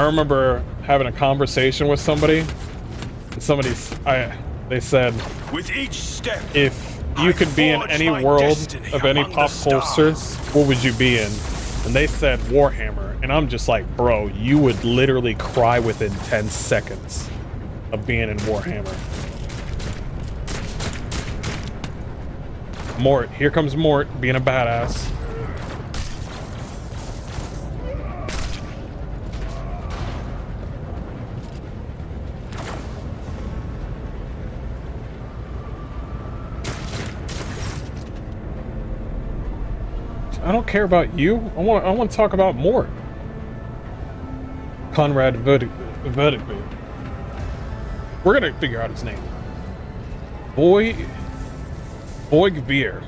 I remember having a conversation with somebody, and they said, with each step, if you could be in any world of any pop culture, what would you be in? And they said Warhammer, and I'm just like, bro, you would literally cry within 10 seconds of being in Warhammer. Mort, here comes Mort being a badass. I don't care about you. I want to talk about Mort. Conrad Verdigbeer. We're gonna figure out his name. Voigtbeer.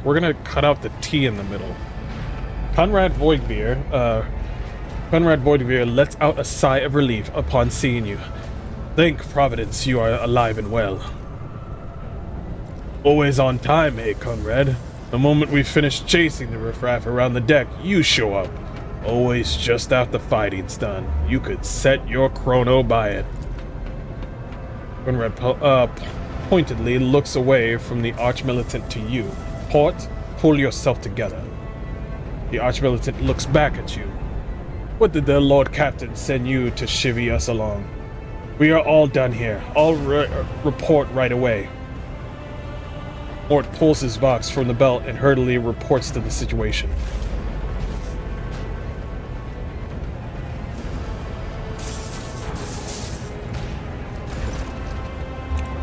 We're gonna cut out the T in the middle. Conrad Voigtbeer lets out a sigh of relief upon seeing you. Thank Providence you are alive and well. Always on time, eh, Conrad? The moment we finish chasing the riffraff around the deck, you show up. Always just after fighting's done. You could set your chrono by it. Conrad pointedly looks away from the Archmilitant to you. Port, pull yourself together. The Archmilitant looks back at you. What did the Lord Captain send you to chivvy us along? We are all done here. I'll report right away. Mort pulls his box from the belt and hurriedly reports to the situation.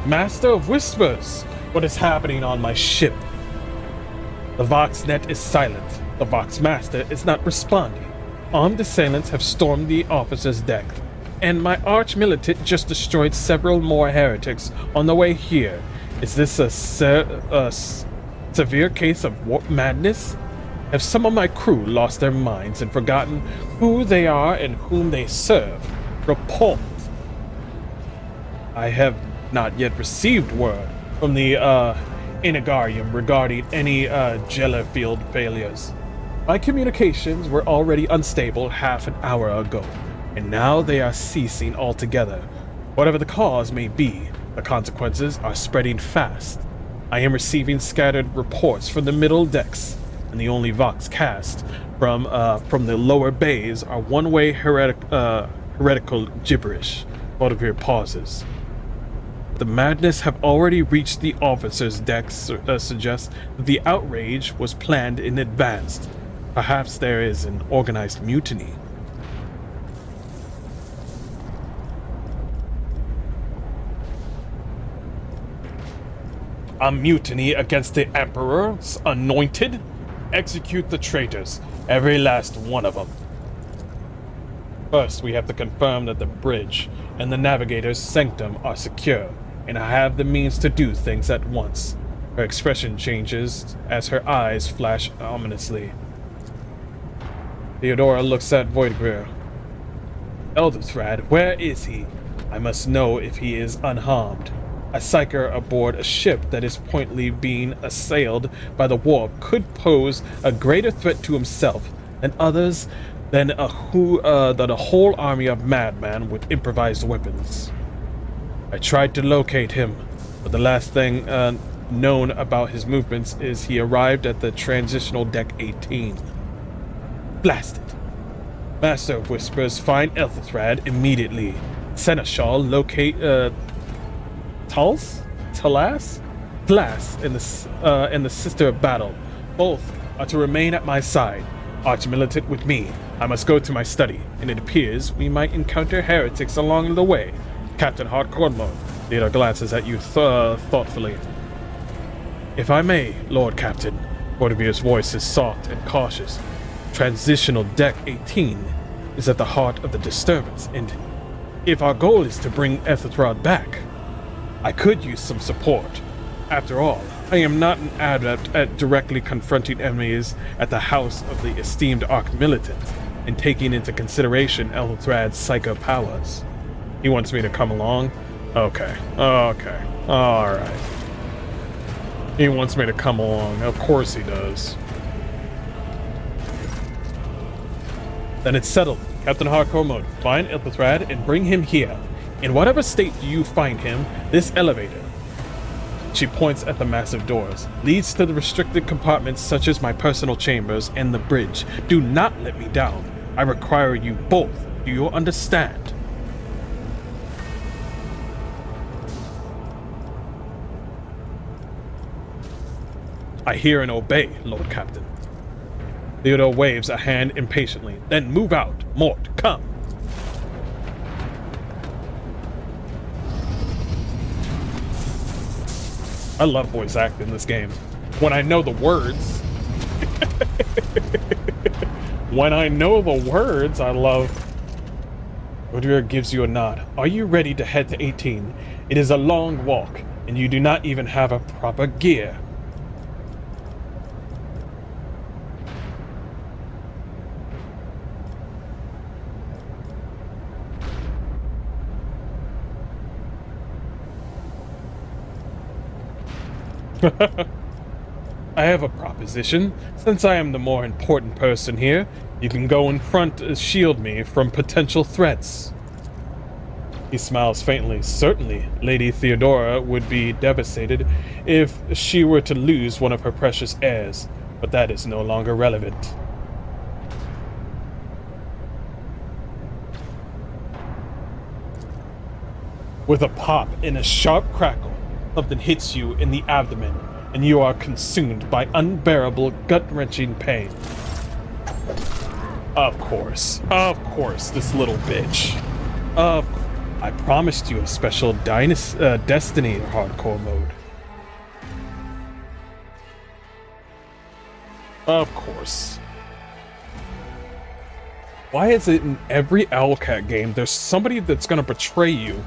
Master of Whispers, what is happening on my ship? The Voxnet is silent. The Vox Master is not responding. Armed assailants have stormed the officer's deck, and my arch-militant just destroyed several more heretics on the way here. Is this a severe case of madness? Have some of my crew lost their minds and forgotten who they are and whom they serve? Report. I have not yet received word from the Inagarium regarding any Jellerfield failures. My communications were already unstable half an hour ago, and now they are ceasing altogether. Whatever the cause may be, the consequences are spreading fast. I am receiving scattered reports from the middle decks, and the only Vox cast from the lower bays are one-way heretical gibberish. Baudivere pauses. The madness have already reached the officers' decks, suggests that the outrage was planned in advance. Perhaps there is an organized mutiny. A mutiny against the Emperor's anointed? Execute the traitors, every last one of them. First, we have to confirm that the bridge and the navigator's sanctum are secure, and I have the means to do things at once. Her expression changes as her eyes flash ominously. Theodora looks at Voidgreer. Elderthrad, where is he? I must know if he is unharmed. A psyker aboard a ship that is pointedly being assailed by the warp could pose a greater threat to himself and others than a whole army of madmen with improvised weapons. I tried to locate him, but the last thing known about his movements is he arrived at the transitional deck 18. Blast it. Master of Whispers, find Elderthrad immediately. Seneschal, locate Talas and the Sister of Battle. Both are to remain at my side. Arch-militant with me. I must go to my study, and it appears we might encounter heretics along the way. Captain HardcoreMode. Theodore glances at you thoughtfully. If I may, Lord Captain. Vortivir's voice is soft and cautious. Transitional Deck 18 is at the heart of the disturbance, and if our goal is to bring Elderthrad back, I could use some support. After all, I am not an adept at directly confronting enemies at the house of the esteemed Arch-Militant, and taking into consideration Elderthrad's psycho powers. He wants me to come along? Okay. Alright. He wants me to come along. Of course he does. Then it's settled. Captain Hardcore Mode, find Ilthrad and bring him here. In whatever state you find him, this elevator," she points at the massive doors, "leads to the restricted compartments such as my personal chambers and the bridge. Do not let me down. I require you both. Do you understand?" "I hear and obey, Lord Captain." Theodore waves a hand impatiently. "Then move out. Mort, come." I love voice acting in this game. When I know the words. When I know the words, I love. Rodrigo gives you a nod. "Are you ready to head to 18? It is a long walk, and you do not even have a proper gear." "I have a proposition. Since I am the more important person here, you can go in front to shield me from potential threats." He smiles faintly. "Certainly, Lady Theodora would be devastated if she were to lose one of her precious heirs, but that is no longer relevant." With a pop and a sharp crackle, something hits you in the abdomen, and you are consumed by unbearable, gut-wrenching pain. Of course, this little bitch. I promised you a special destiny hardcore mode. Of course. Why is it in every Owlcat game there's somebody that's gonna betray you?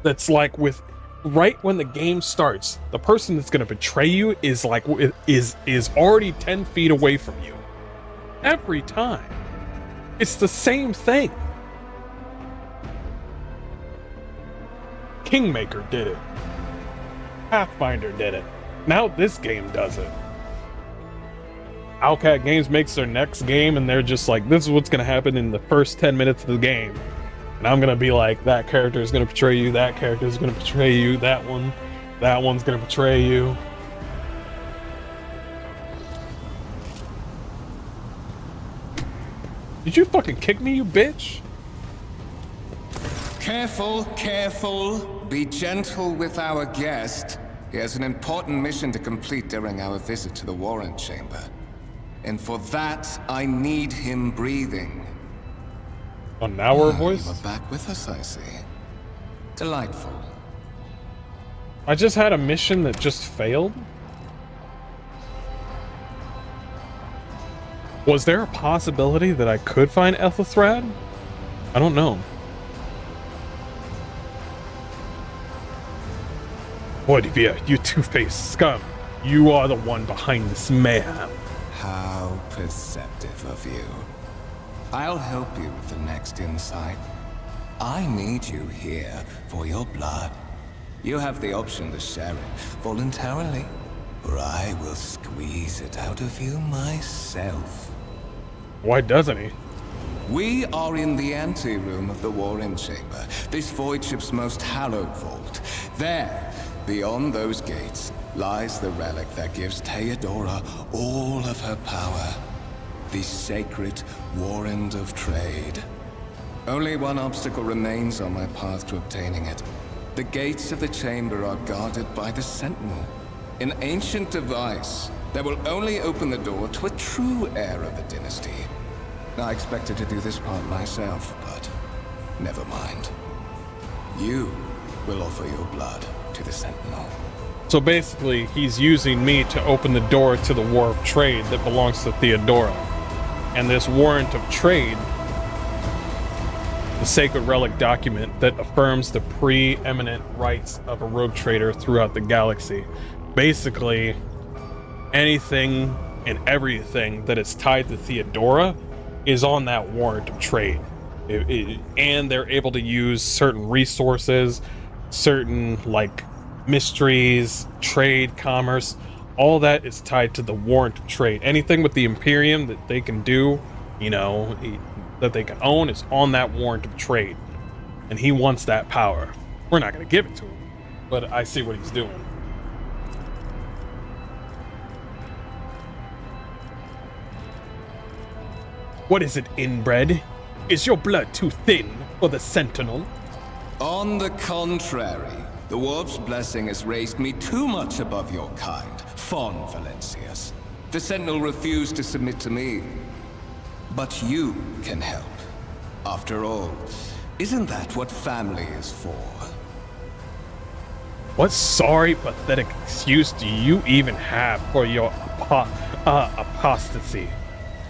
That's like with right when the game starts, the person that's gonna betray you is like is already 10 feet away from you. Every time. It's the same thing. Kingmaker did it. Pathfinder did it. Now this game does it. Owlcat Games makes their next game and they're just like, this is what's gonna happen in the first 10 minutes of the game. And I'm gonna be like, that character is gonna betray you, that character is gonna betray you, that one's gonna betray you. Did you fucking kick me, you bitch? Careful, careful. Be gentle with our guest. He has an important mission to complete during our visit to the Warrant Chamber. And for that, I need him breathing. Oh, now we're voice? You are back with us, I see. Delightful. I just had a mission that just failed? Was there a possibility that I could find Ethelthrad? I don't know. Olivia, you two-faced scum. You are the one behind this mayhem. How perceptive of you. I'll help you with the next insight. I need you here for your blood. You have the option to share it voluntarily, or I will squeeze it out of you myself. Why doesn't he? We are in the anteroom of the Warrant Chamber, this void ship's most hallowed vault. There, beyond those gates, lies the relic that gives Theodora all of her power. The sacred Warrant of Trade. Only one obstacle remains on my path to obtaining it. The gates of the chamber are guarded by the Sentinel, an ancient device that will only open the door to a true heir of the dynasty. I expected to do this part myself, but never mind. You will offer your blood to the Sentinel. So basically, he's using me to open the door to the War of Trade that belongs to Theodora. And this Warrant of Trade, the sacred relic document that affirms the preeminent rights of a rogue trader throughout the galaxy. Basically, anything and everything that is tied to Theodora is on that Warrant of Trade. And they're able to use certain resources, certain like mysteries, trade, commerce, all that is tied to the Warrant of Trade. Anything with the Imperium that they can do, you know, that they can own is on that warrant of trade. And he wants that power. We're not going to give it to him, but I see what he's doing. What is it, inbred? Is your blood too thin for the Sentinel? On the contrary, the Warp's blessing has raised me too much above your kind, Fon Valencius. The Sentinel refused to submit to me. But you can help. After all, isn't that what family is for? What sorry, pathetic excuse do you even have for your apostasy?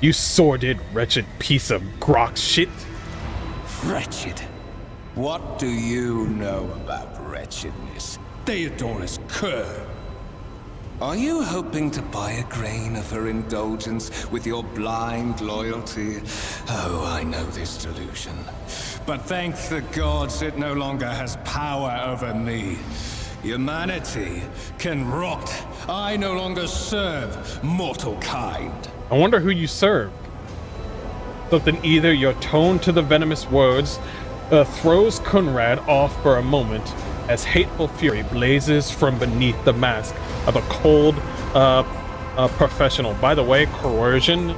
You sordid, wretched piece of grok shit. Wretched? What do you know about wretchedness? Theodora's cur. Are you hoping to buy a grain of her indulgence with your blind loyalty? Oh, I know this delusion. But thank the gods it no longer has power over me. Humanity can rot. I no longer serve mortal kind. I wonder who you serve. Something either your tone to the venomous words throws Conrad off for a moment as hateful fury blazes from beneath the mask of a cold professional. By the way, coercion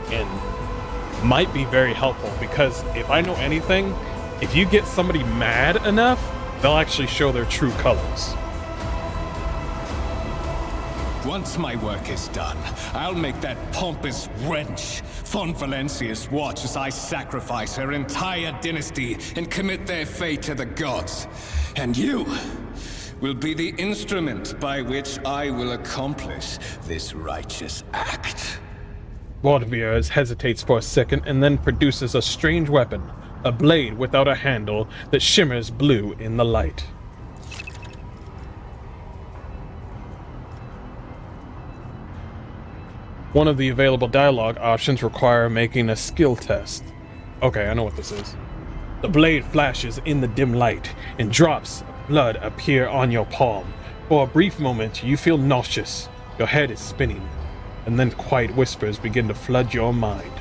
might be very helpful, because if I know anything, if you get somebody mad enough, they'll actually show their true colors. Once my work is done, I'll make that pompous wench, Fon Valencius, watch as I sacrifice her entire dynasty and commit their fate to the gods. And you will be the instrument by which I will accomplish this righteous act. Valdemir hesitates for a second and then produces a strange weapon, a blade without a handle that shimmers blue in the light. One of the available dialogue options require making a skill test. Okay, I know what this is. The blade flashes in the dim light, and drops of blood appear on your palm. For a brief moment, you feel nauseous. Your head is spinning, and then quiet whispers begin to flood your mind.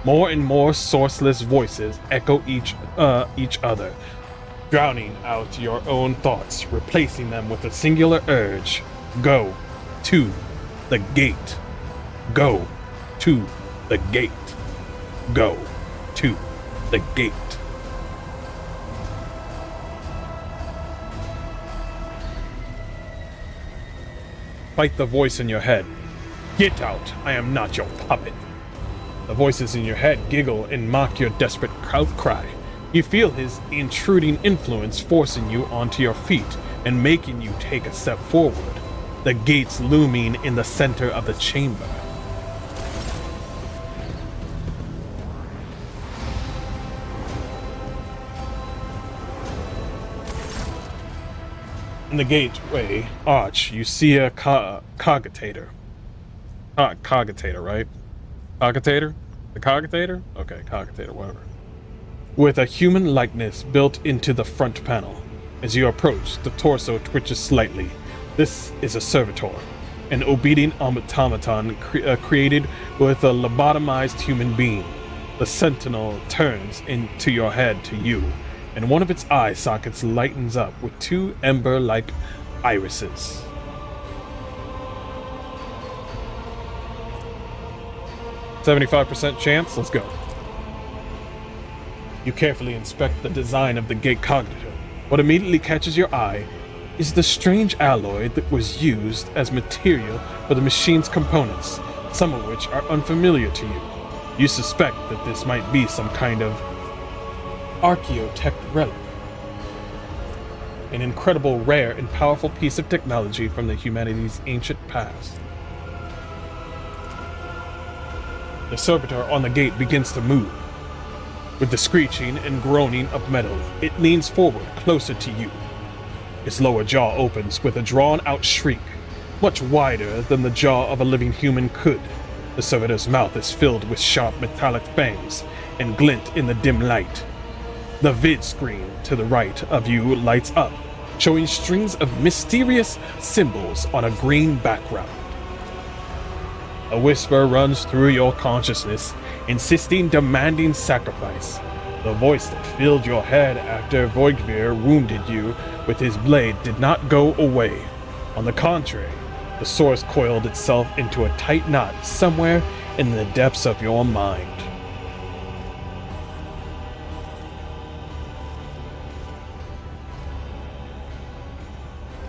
More and more sourceless voices echo each other, drowning out your own thoughts, replacing them with a singular urge. Go to the gate. Go to the gate. Go to the gate. Fight the voice in your head. Get out, I am not your puppet. The voices in your head giggle and mock your desperate outcry. You feel his intruding influence forcing you onto your feet and making you take a step forward. The gates looming in the center of the chamber. In the gateway arch, you see a cogitator. Cogitator, right? Cogitator? The cogitator? Okay, cogitator, whatever. With a human likeness built into the front panel. As you approach, the torso twitches slightly. This is a servitor, an obedient automaton created with a lobotomized human being. The sentinel turns into your head to you, and one of its eye sockets lightens up with two ember-like irises. %75% chance, let's go. You carefully inspect the design of the gate cognitor. What immediately catches your eye is the strange alloy that was used as material for the machine's components, some of which are unfamiliar to you. You suspect that this might be some kind of archaeotech relic. An incredible, rare, and powerful piece of technology from the humanity's ancient past. The servitor on the gate begins to move. With the screeching and groaning of metal, it leans forward closer to you. Its lower jaw opens with a drawn-out shriek, much wider than the jaw of a living human could. The servitor's mouth is filled with sharp metallic fangs and glint in the dim light. The vid screen to the right of you lights up, showing strings of mysterious symbols on a green background. A whisper runs through your consciousness, demanding sacrifice. The voice that filled your head after Voigtveer wounded you with his blade did not go away. On the contrary, the source coiled itself into a tight knot somewhere in the depths of your mind.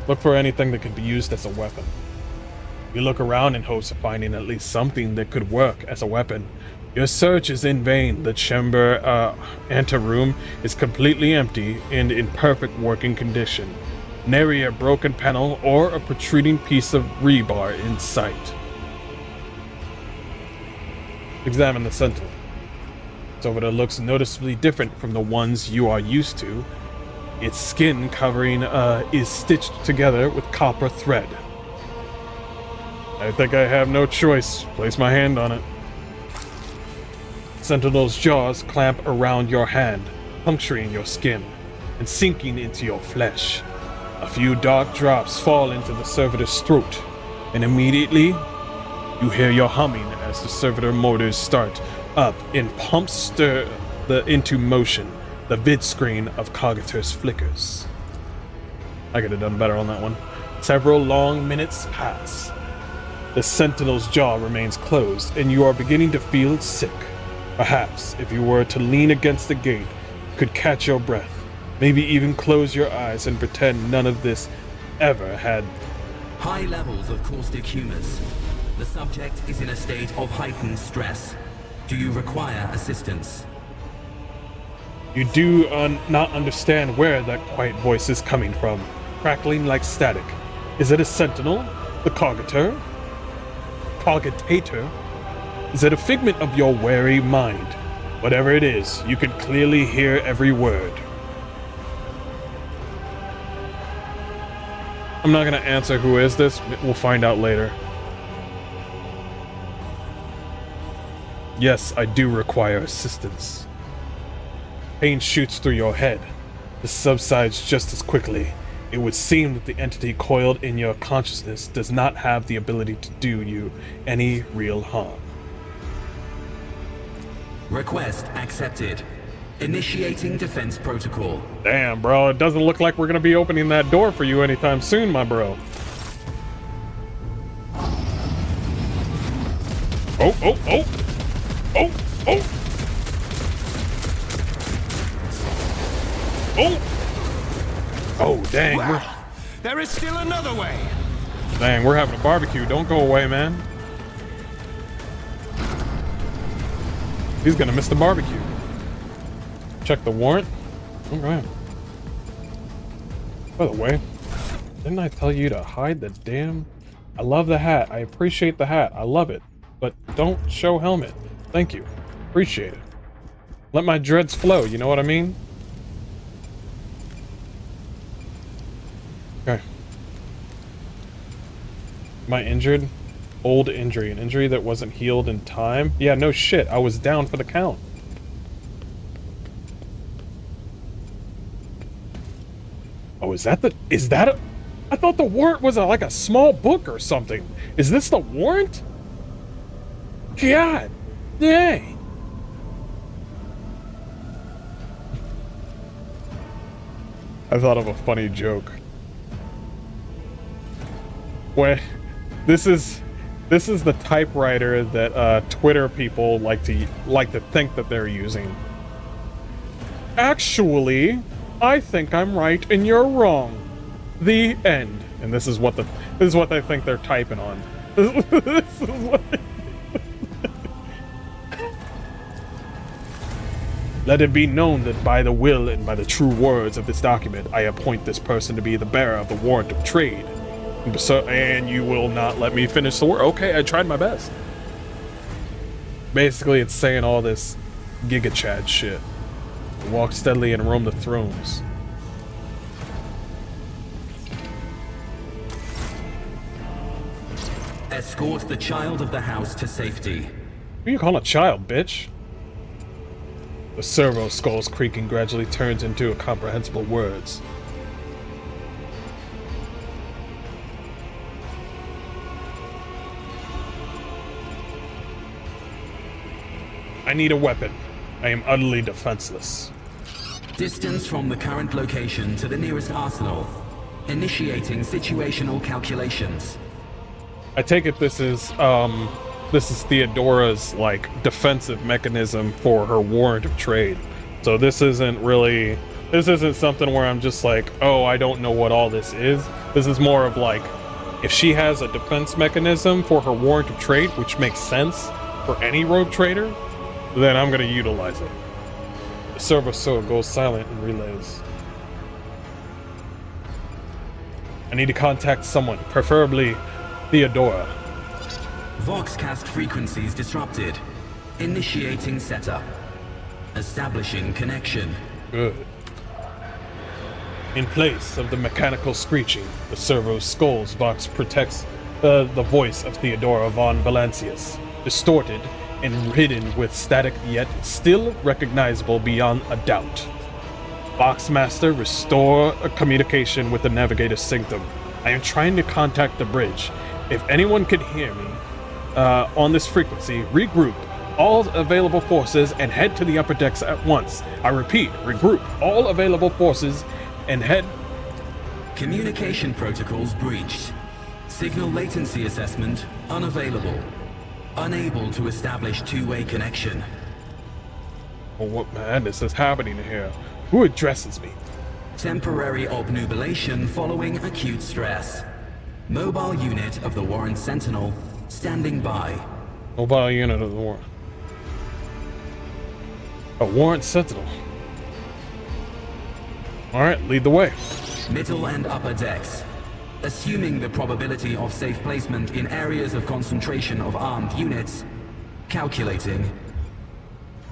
Look for anything that can be used as a weapon. You look around in hopes of finding at least something that could work as a weapon. Your search is in vain. The chamber anteroom is completely empty and in perfect working condition. Nary a broken panel or a protruding piece of rebar in sight. Examine the sentinel. It looks noticeably different from the ones you are used to. Its skin covering is stitched together with copper thread. I think I have no choice. Place my hand on it. Sentinel's jaws clamp around your hand, puncturing your skin and sinking into your flesh. A few dark drops fall into the servitor's throat, and immediately you hear your humming as the servitor motors start up and pumps stir into motion. The vid screen of Cogita's flickers. I could have done better on that one. Several long minutes pass. The sentinel's jaw remains closed, and you are beginning to feel sick. Perhaps, if you were to lean against the gate, you could catch your breath. Maybe even close your eyes and pretend none of this ever had. High levels of caustic humus. The subject is in a state of heightened stress. Do you require assistance? You do not understand where that quiet voice is coming from, crackling like static. Is it a sentinel? The cogitator? Is it a figment of your wary mind? Whatever it is, you can clearly hear every word. I'm not going to answer who is this. We'll find out later. Yes, I do require assistance. Pain shoots through your head. This subsides just as quickly. It would seem that the entity coiled in your consciousness does not have the ability to do you any real harm. Request accepted. Initiating defense protocol. Damn, bro. It doesn't look like we're going to be opening that door for you anytime soon, my bro. Oh, oh, oh. Oh, oh. Oh! Oh, dang. Well, there is still another way. Dang, we're having a barbecue. Don't go away, man. He's gonna miss the barbecue. Check the warrant. All right. By the way, didn't I tell you to hide the damn... I love the hat. I appreciate the hat. I love it. But don't show helmet. Thank you. Appreciate it. Let my dreads flow, you know what I mean? Okay. Am I injured? Old injury. An injury that wasn't healed in time? Yeah, no shit. I was down for the count. Oh, is that a... I thought the warrant was like a small book or something. Is this the warrant? God dang. I thought of a funny joke. Wait, this is the typewriter that Twitter people like to think that they're using. Actually, I think I'm right and you're wrong. The end. And this is what they think they're typing on. This is what Let it be known that by the will and by the true words of this document, I appoint this person to be the bearer of the warrant of trade. And you will not let me finish the word. Okay, I tried my best. Basically, it's saying all this Giga Chad shit. Walk steadily and roam the thrones. Escort the child of the house to safety. Who you call a child, bitch? The servo skull's creaking gradually turns into incomprehensible words. I need a weapon. I am utterly defenseless. Distance from the current location to the nearest arsenal. Initiating situational calculations. I take it this is Theodora's, like, defensive mechanism for her warrant of trade. So this isn't something where I'm just like, oh, I don't know what all this is. This is more of like, if she has a defense mechanism for her warrant of trade, which makes sense for any rogue trader, then I'm gonna utilize it. The server so goes silent and relays. I need to contact someone, preferably Theodora. Voxcast frequencies disrupted. Initiating setup. Establishing connection. Good. In place of the mechanical screeching, the servo's skull's Vox protects the voice of Theodora von Valancius, distorted and hidden with static yet still recognizable beyond a doubt. Voxmaster, restore a communication with the Navigator's Sanctum. I am trying to contact the bridge. If anyone could hear me on this frequency, regroup all available forces and head to the upper decks at once. I repeat, regroup all available forces and head... Communication protocols breached. Signal latency assessment unavailable. Unable to establish two-way connection. Oh, what madness is happening here? Who addresses me? Temporary obnubilation following acute stress. Mobile unit of the Warren Sentinel standing by. Mobile unit of the Warren. A Warren Sentinel. Alright, lead the way. Middle and upper decks. Assuming the probability of safe placement in areas of concentration of armed units. Calculating.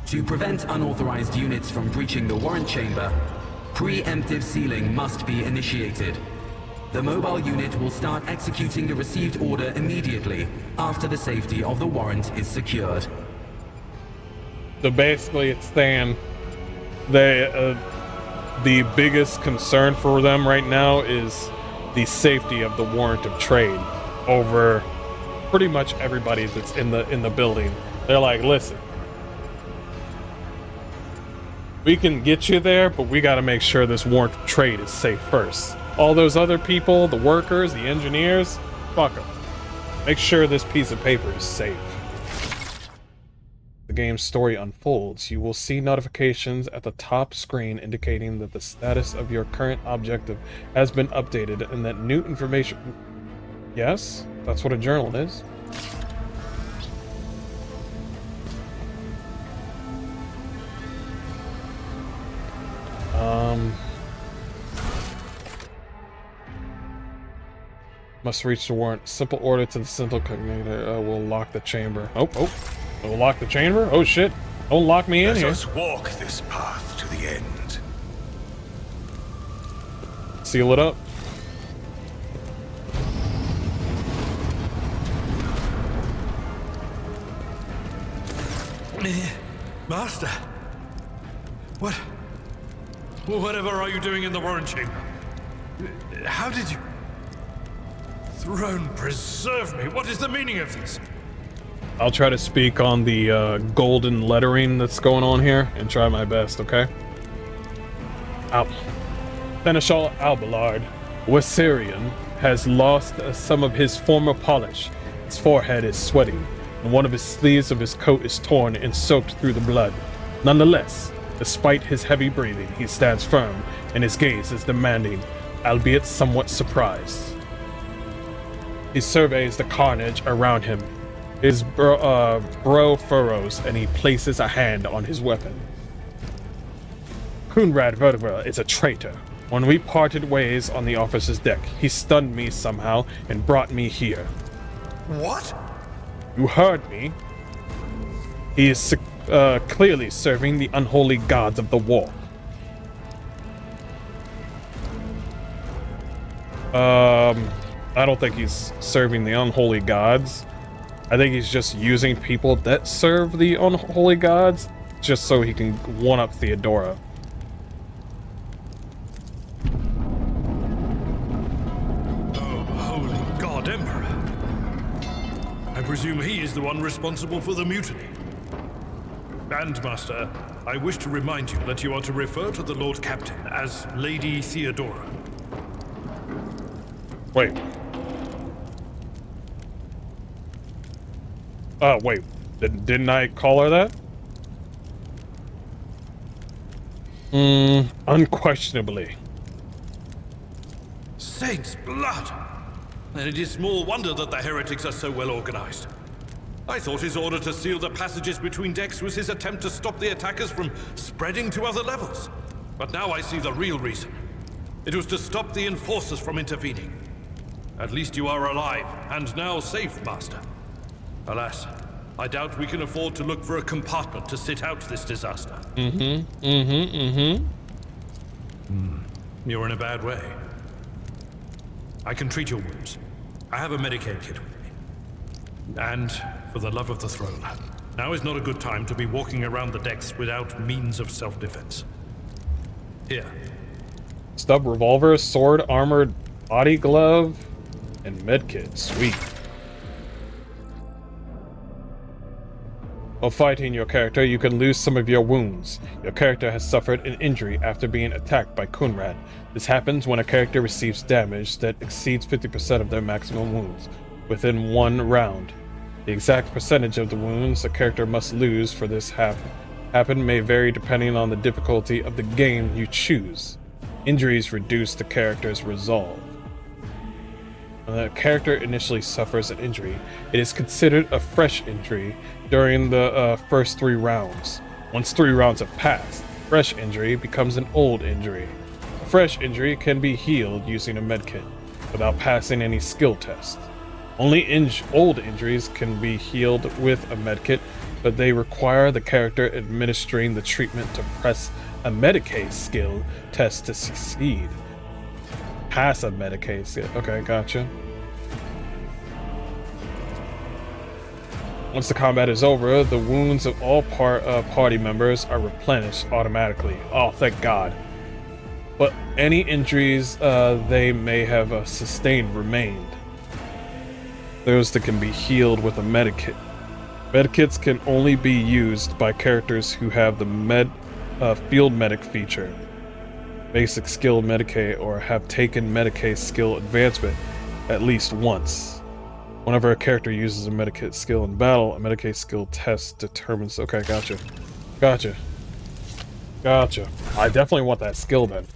To prevent unauthorized units from breaching the warrant chamber, preemptive sealing must be initiated. The mobile unit will start executing the received order immediately after the safety of the warrant is secured. So basically it's saying the biggest concern for them right now is the safety of the warrant of trade over pretty much everybody that's in the building. They're like, listen, we can get you there, but we got to make sure this warrant of trade is safe first. All those other people, the workers, the engineers, fuck them. Make sure this piece of paper is safe. The game's story unfolds. You will see notifications at the top screen indicating that the status of your current objective has been updated and that new information... Yes, that's what a journal is. Must reach the warrant. Simple order to the central coordinator will lock the chamber. Oh, will lock the chamber? Oh shit! Don't lock me in here. Let us walk this path to the end. Seal it up. Master, whatever are you doing in the warrant chamber? How did you? Throne preserve me. What is the meaning of this? I'll try to speak on the golden lettering that's going on here and try my best, okay? Seneschal Alballard, Wessarian, has lost some of his former polish. His forehead is sweating, and one of his sleeves of his coat is torn and soaked through the blood. Nonetheless, despite his heavy breathing, he stands firm, and his gaze is demanding, albeit somewhat surprised. He surveys the carnage around him. His brow furrows, and he places a hand on his weapon. Kunrad Vertebra is a traitor. When we parted ways on the officer's deck, he stunned me somehow and brought me here. What? You heard me. He is clearly serving the unholy gods of the war. I don't think he's serving the unholy gods. I think he's just using people that serve the unholy gods just so he can one-up Theodora. Oh, holy God, Emperor. I presume he is the one responsible for the mutiny. And, Master, I wish to remind you that you are to refer to the Lord Captain as Lady Theodora. Wait. Wait. Didn't I call her that? Unquestionably. Saints' blood! And it is small wonder that the heretics are so well organized. I thought his order to seal the passages between decks was his attempt to stop the attackers from spreading to other levels. But now I see the real reason. It was to stop the enforcers from intervening. At least you are alive, and now safe, Master. Alas, I doubt we can afford to look for a compartment to sit out this disaster. You're in a bad way. I can treat your wounds. I have a Medicaid kit with me. And, for the love of the throne, now is not a good time to be walking around the decks without means of self-defense. Here. Stub revolver, sword, armored body glove, and medkit. Sweet. While fighting your character, you can lose some of your wounds. Your character has suffered an injury after being attacked by Kunrad. This happens when a character receives damage that exceeds 50% of their maximum wounds within one round. The exact percentage of the wounds a character must lose for this happen may vary depending on the difficulty of the game you choose. Injuries reduce the character's resolve. When a character initially suffers an injury, it is considered a fresh injury during the first 3 rounds. Once 3 rounds have passed, fresh injury becomes an old injury. A fresh injury can be healed using a medkit without passing any skill tests. Only old injuries can be healed with a medkit, but they require the character administering the treatment to press a Medicaid skill test to succeed. Pass a Medicaid skill. Okay, gotcha. Once the combat is over, the wounds of all party members are replenished automatically. Oh, thank God. But any injuries they may have sustained remained. Those that can be healed with a medikit. Medikits can only be used by characters who have the field medic feature, basic skill Medicaid, or have taken Medicaid skill advancement at least once. Whenever a character uses a Medicaid skill in battle, a Medicaid skill test determines... Okay, gotcha. Gotcha. Gotcha. I definitely want that skill then.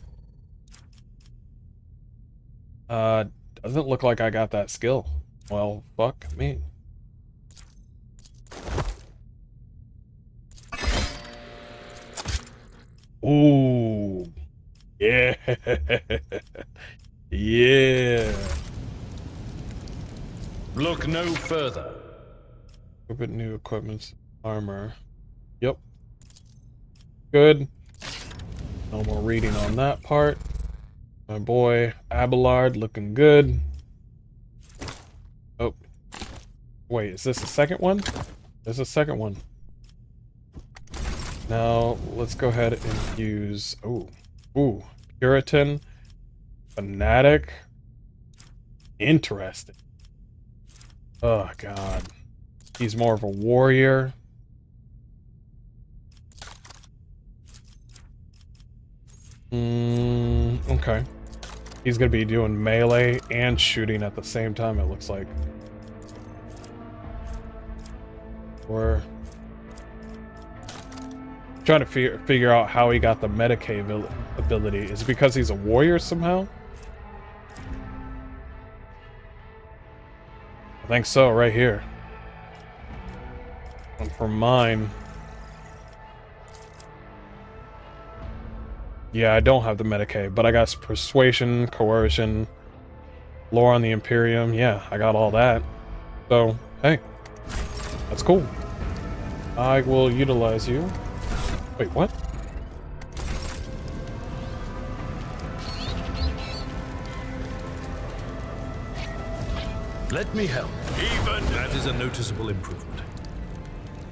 Doesn't look like I got that skill. Well, fuck me. Ooh. Yeah. Yeah. Look no further. Equipment, new equipment, armor. Yep. Good. No more reading on that part. My boy Abelard looking good. Oh. Wait, is this a second one? There's a second one. Now, let's go ahead and use... Ooh. Puritan. Fanatic. Interesting. Oh, God. He's more of a warrior. Okay. He's gonna be doing melee and shooting at the same time, it looks like. We're trying to figure out how he got the Medicaid ability. Is it because he's a warrior somehow? I think so, right here. And for mine... Yeah, I don't have the Medicaid, but I got Persuasion, Coercion, Lore on the Imperium. Yeah, I got all that. So, hey. That's cool. I will utilize you. Wait, what? Let me help. Even that is a noticeable improvement.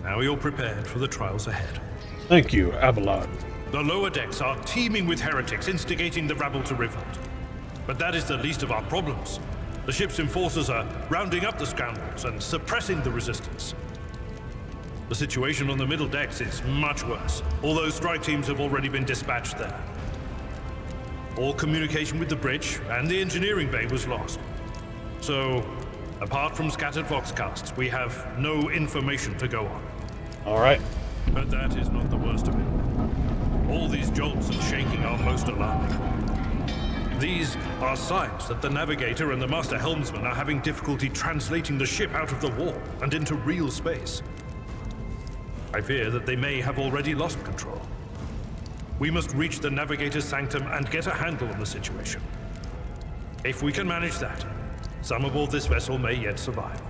Now you're prepared for the trials ahead. Thank you, Abelard. The lower decks are teeming with heretics instigating the rabble to revolt. But that is the least of our problems. The ship's enforcers are rounding up the scoundrels and suppressing the resistance. The situation on the middle decks is much worse, although strike teams have already been dispatched there. All communication with the bridge and the engineering bay was lost. So, apart from scattered voxcasts, we have no information to go on. All right. But that is not the worst of it. All these jolts and shaking are most alarming. These are signs that the navigator and the master helmsman are having difficulty translating the ship out of the warp and into real space. I fear that they may have already lost control. We must reach the navigator's sanctum and get a handle on the situation. If we can manage that, some aboard this vessel may yet survive.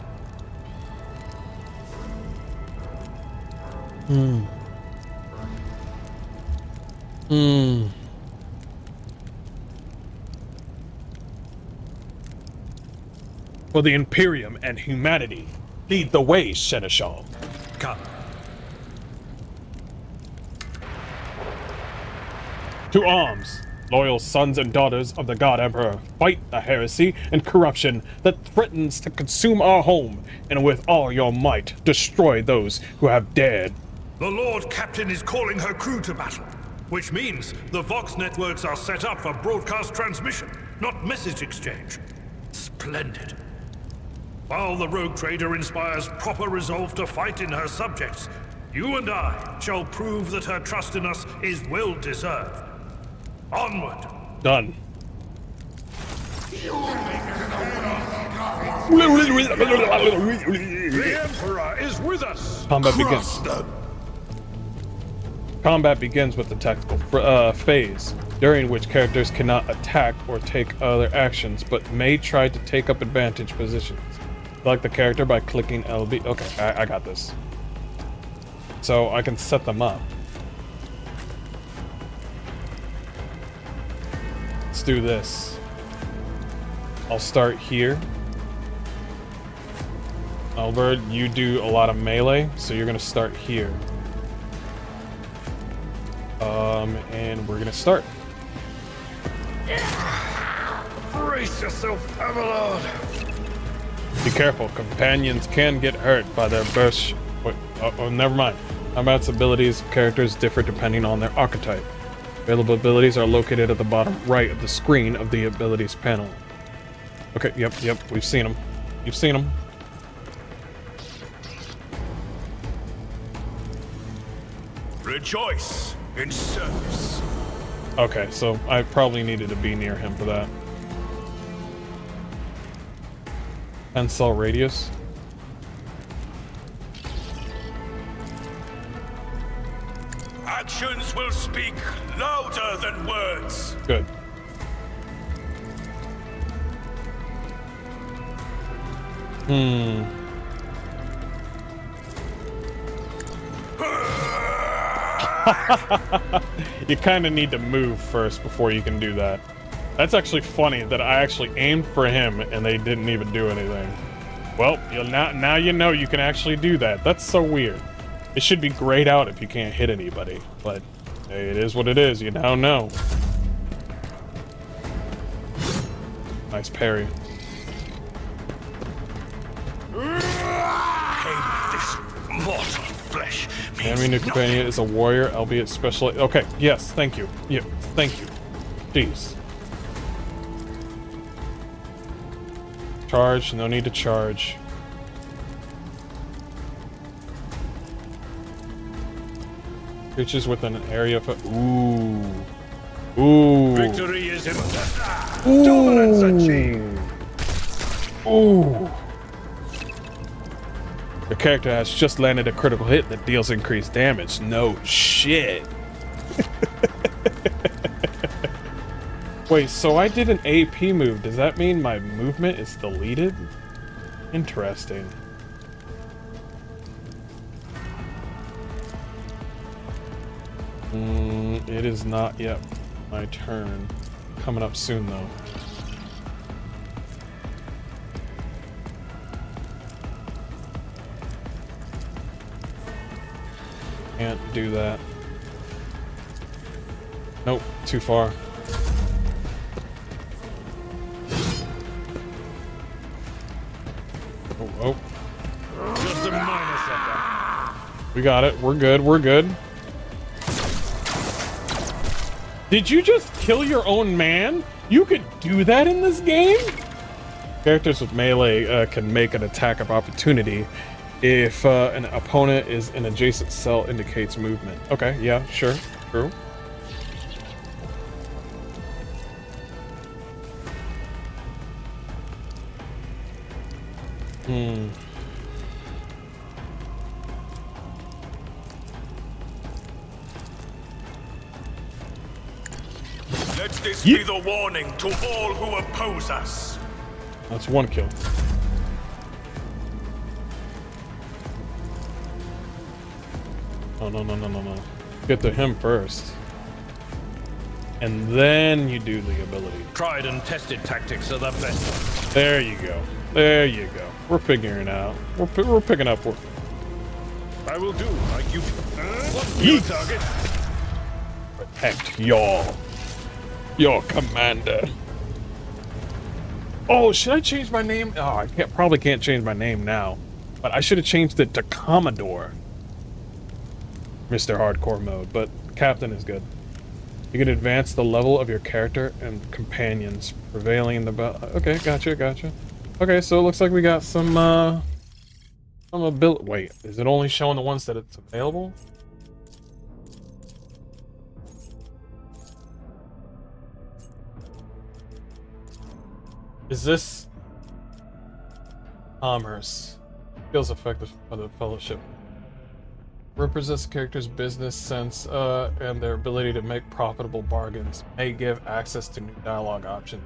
For the Imperium and humanity, lead the way, Seneschal. Come. To arms, loyal sons and daughters of the God Emperor, fight the heresy and corruption that threatens to consume our home, and with all your might, destroy those who have dared. The Lord Captain is calling her crew to battle, which means the Vox networks are set up for broadcast transmission, not message exchange. Splendid. While the rogue trader inspires proper resolve to fight in her subjects, you and I shall prove that her trust in us is well deserved. Onward. Done. The Emperor is with us. Combat begins. Combat begins with the tactical phase, during which characters cannot attack or take other actions, but may try to take up advantage positions. Select the character by clicking LB. Okay, I got this. So I can set them up. Let's do this. I'll start here. Albert, you do a lot of melee, so you're gonna start here. And we're gonna start. Brace yourself, Avalon. Be careful, companions can get hurt by their burst. Wait, never mind. Combat's abilities of characters differ depending on their archetype. Available abilities are located at the bottom right of the screen of the abilities panel. Okay, yep, we've seen them. You've seen them. Rejoice in service. Okay, so I probably needed to be near him for that. Pencil radius. Actions will speak louder than words. Good. You kind of need to move first before you can do that. That's actually funny that I actually aimed for him and they didn't even do anything. Well, now you know you can actually do that. That's so weird. It should be grayed out if you can't hit anybody, but hey, it is what it is. You now know. Nice parry. This mortal flesh. Enemy new companion is a warrior, albeit special. Okay, yes, thank you. Yeah, thank you. Jeez. Charge, no need to charge. Creatures within an area of Ooh. Victory is imminent. Ooh. Dominance achieved. Ooh. Your character has just landed a critical hit that deals increased damage. No shit. Wait, so I did an AP move. Does that mean my movement is deleted? Interesting. It is not yet my turn. Coming up soon, though. Can't do that. Nope, too far. Oh. Just a minor setback. We got it. We're good. We're good. Did you just kill your own man? You could do that in this game? Characters with melee can make an attack of opportunity if an opponent is an adjacent cell indicates movement. Okay, yeah, sure, true. Let this be the warning to all who oppose us. That's one kill. No. Get to him first. And then you do the ability. Tried and tested tactics are the best. There you go. There you go. We're figuring it out. We're picking up. I will do like you. What's your target? Protect your commander. Oh, should I change my name? Oh, I probably can't change my name now. But I should have changed it to Commodore. MrHardcoreMode, but Captain is good. You can advance the level of your character and companions prevailing in the battle. Okay, gotcha. Okay, so it looks like we got some ability. Wait, is it only showing the ones that it's available? Is this commerce? Skills effective for the fellowship. Represents the character's business sense and their ability to make profitable bargains. May give access to new dialogue options.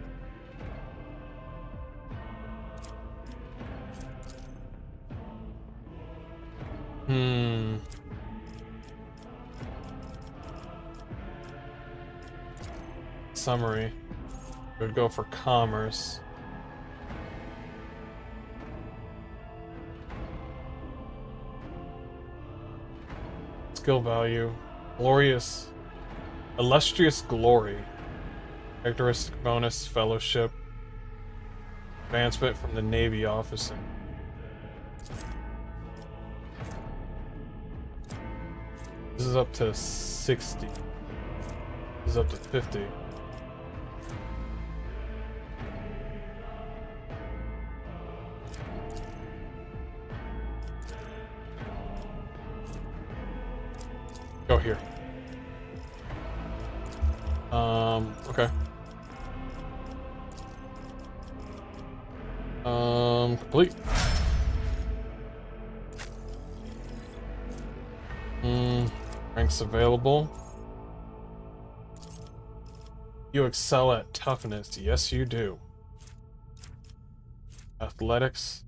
Summary. We would go for commerce. Skill value. Glorious. Illustrious glory. Characteristic bonus. Fellowship. Advancement from the Navy officer. This is up to 60. This is up to 50. Go here. Okay. Complete. Ranks available. You excel at toughness. Yes, you do. Athletics.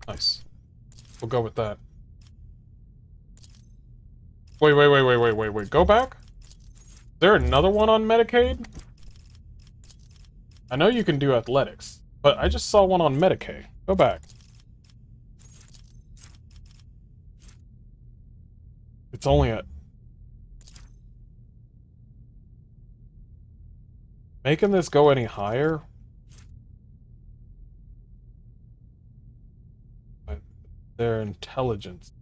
Nice. We'll go with that. Wait. Go back? Is there another one on Medicaid? I know you can do athletics, but I just saw one on Medicaid. Go back. It's only at... Making this go any higher? Their intelligence.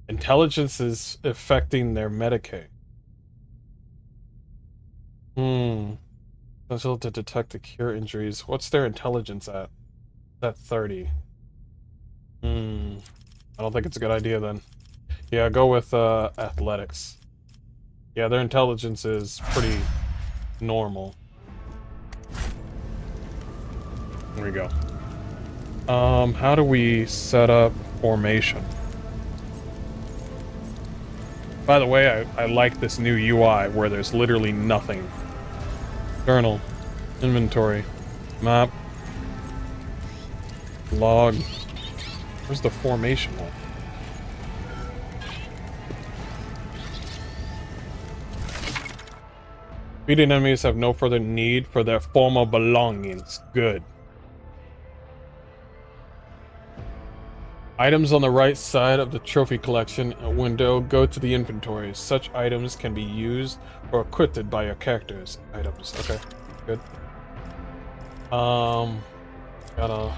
Intelligence is affecting their Medicaid. Potential to detect and cure injuries. What's their intelligence at? At 30. I don't think it's a good idea then. Yeah, go with athletics. Yeah, their intelligence is pretty normal. There we go. How do we set up formation? By the way, I like this new UI where there's literally nothing. Journal, inventory, map, log. Where's the formation one? Defeated enemies have no further need for their former belongings. Good. Items on the right side of the trophy collection window go to the inventory. Such items can be used or equipped by your character's items. Okay, good. Got a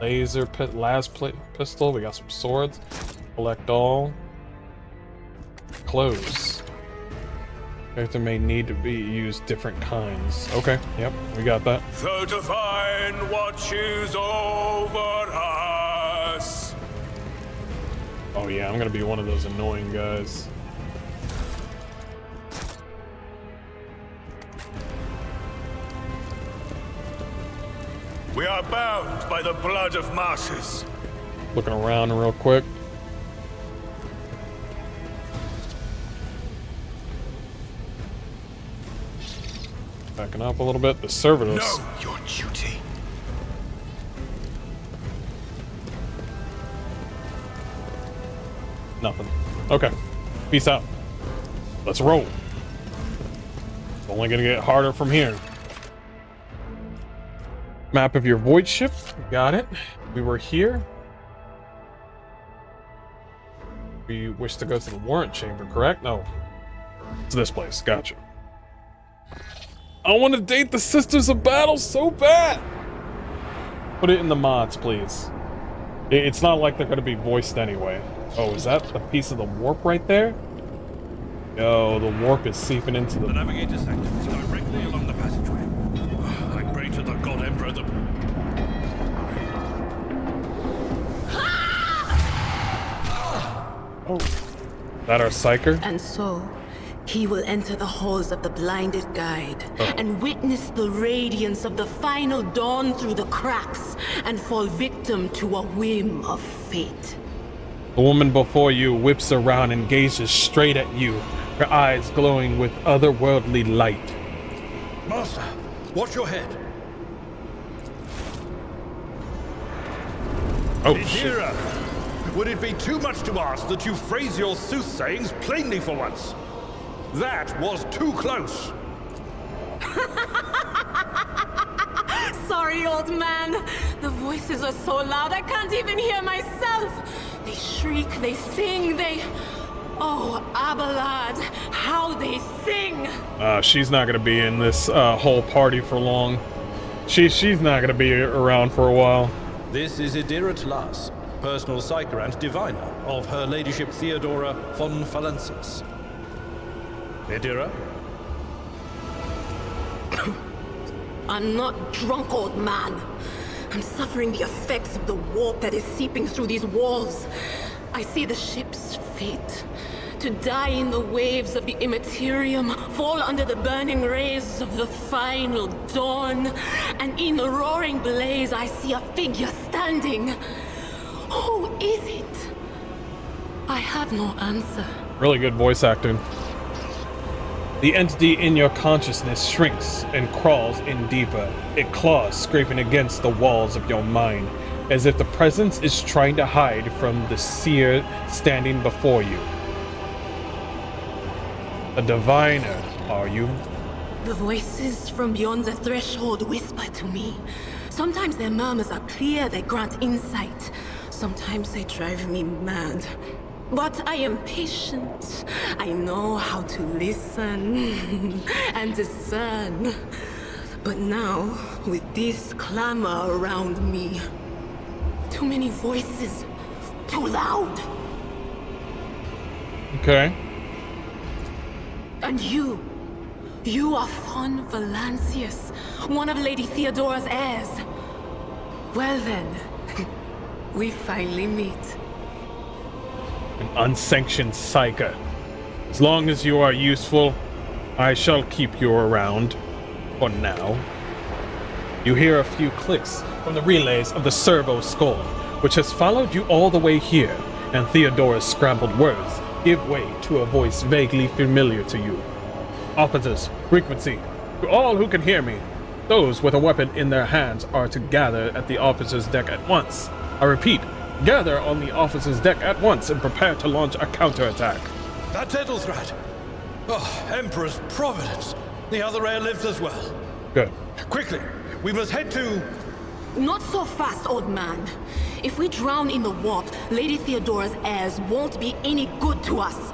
laser pistol. We got some swords. Collect all. Clothes. Character may need to be used different kinds. Okay, yep, we got that. The divine watches over us. Oh yeah, I'm gonna be one of those annoying guys. We are bound by the blood of masses. Looking around real quick. Backing up a little bit. The servitors. Know your duty. Nothing. Okay. Peace out. Let's roll. It's only gonna get harder from here. Map of your void ship. Got it. We were here. We wish to go to the warrant chamber, correct? No. It's this place. Gotcha. I want to date the Sisters of Battle so bad. Put it in the mods, please. It's not like they're going to be voiced anyway. Oh, is that the piece of the warp right there? Yo, the warp is seeping into The the... navigator sector is directly along the passageway. I pray to the God Emperor that... Oh. That our psyker? And so, he will enter the halls of the blinded guide and witness the radiance of the final dawn through the cracks and fall victim to a whim of fate. The woman before you whips around and gazes straight at you, her eyes glowing with otherworldly light. Master, watch your head. Oh, shit. Idira, would it be too much to ask that you phrase your soothsayings plainly for once? That was too close. Sorry, old man. The voices are so loud I can't even hear myself. They shriek, they sing, they... Oh, Abelard, how they sing! She's not gonna be in this whole party for long. She's not gonna be around for a while. This is Idira Tlas, personal psyker and diviner of Her Ladyship Theodora von Valensis. Idira? I'm not drunk, old man. I'm suffering the effects of the warp that is seeping through these walls. I see the ship's fate. To die in the waves of the immaterium, fall under the burning rays of the final dawn. And in the roaring blaze, I see a figure standing. Who is it? I have no answer. Really good voice acting. The entity in your consciousness shrinks and crawls in deeper. It claws, scraping against the walls of your mind, as if the presence is trying to hide from the seer standing before you. A diviner, are you? The voices from beyond the threshold whisper to me. Sometimes their murmurs are clear, they grant insight. Sometimes they drive me mad. But I am patient. I know how to listen and discern. But now, with this clamor around me, too many voices, too loud. Okay. And you are von Valancius, one of Lady Theodora's heirs. Well then, we finally meet. An unsanctioned psyker. As long as you are useful, I shall keep you around. For now. You hear a few clicks from the relays of the servo skull, which has followed you all the way here, and Theodora's scrambled words give way to a voice vaguely familiar to you. Officers, frequency. To all who can hear me, those with a weapon in their hands are to gather at the officer's deck at once. I repeat, gather on the officer's deck at once and prepare to launch a counterattack. That's Edelthrat. Oh, Emperor's Providence. The other heir lives as well. Good. Quickly, we must head to... Not so fast, old man. If we drown in the warp, Lady Theodora's heirs won't be any good to us.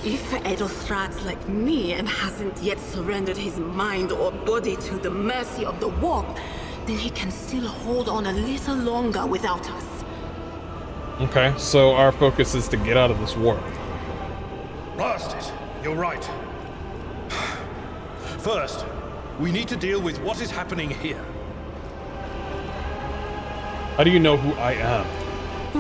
If Edelthrat's like me and hasn't yet surrendered his mind or body to the mercy of the warp, then he can still hold on a little longer without us. Okay, so our focus is to get out of this warp. Blast it! You're right. First, we need to deal with what is happening here. How do you know who I am?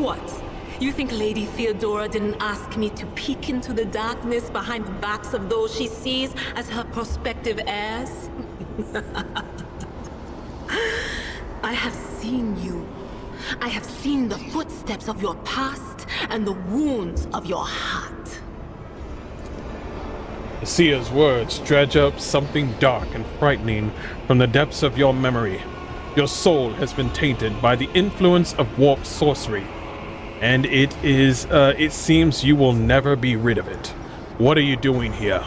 What? You think Lady Theodora didn't ask me to peek into the darkness behind the backs of those she sees as her prospective heirs? I have seen you. I have seen the footsteps of your past and the wounds of your heart. Asia's words dredge up something dark and frightening from the depths of your memory. Your soul has been tainted by the influence of warp sorcery, and it seems you will never be rid of it. What are you doing here?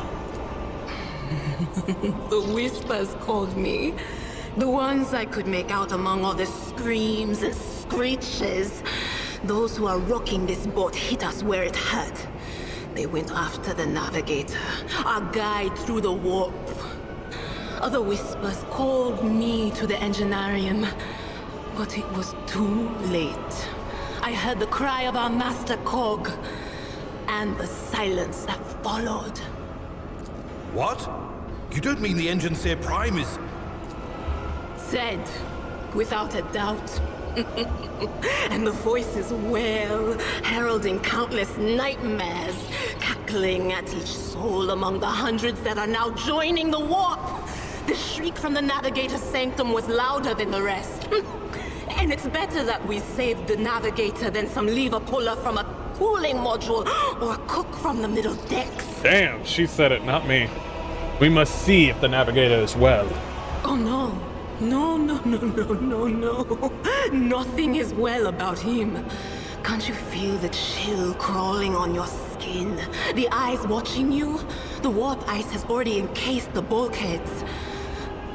The whispers called me. The ones I could make out among all the screams and screeches. Those who are rocking this boat hit us where it hurt. They went after the navigator, our guide through the warp. Other whispers called me to the engineerium, but it was too late. I heard the cry of our master Cog, and the silence that followed. What? You don't mean the Enginseer Prime is... Said, without a doubt. And the voices wail, heralding countless nightmares, cackling at each soul among the hundreds that are now joining the warp. The shriek from the Navigator's sanctum was louder than the rest. And it's better that we saved the Navigator than some lever puller from a cooling module or a cook from the middle decks. Damn, she said it, not me. We must see if the Navigator is well. Oh no. No. Nothing is well about him. Can't you feel the chill crawling on your skin? The eyes watching you? The warp ice has already encased the bulkheads.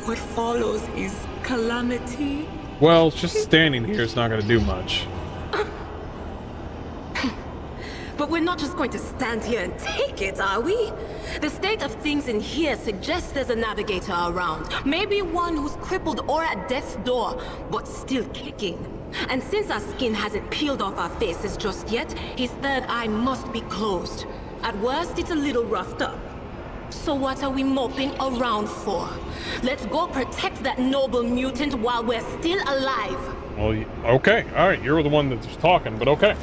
What follows is calamity. Well, just standing here is not going to do much. But we're not just going to stand here and take it, are we? The state of things in here suggests there's a navigator around. Maybe one who's crippled or at death's door, but still kicking. And since our skin hasn't peeled off our faces just yet, his third eye must be closed. At worst, it's a little roughed up. So what are we moping around for? Let's go protect that noble mutant while we're still alive. Well, okay. All right, you're the one that's talking, but okay.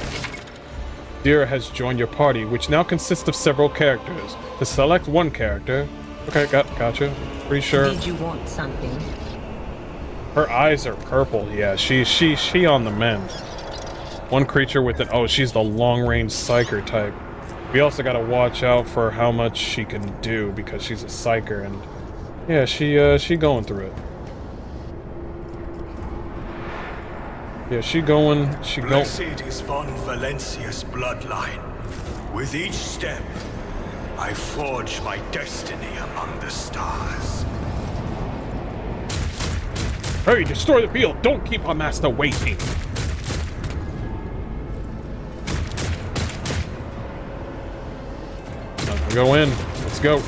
Dira has joined your party, which now consists of several characters. To select one character... Okay, gotcha. Pretty sure. Did you want something? Her eyes are purple. Yeah, she on the mend. One creature with an... Oh, she's the long-range psyker type. We also gotta watch out for how much she can do, because she's a psyker, and... Yeah, she going through it. Yeah, Blessed is von Valencia's bloodline. With each step, I forge my destiny among the stars. Hurry, destroy the field! Don't keep our master waiting! Go in. Let's go.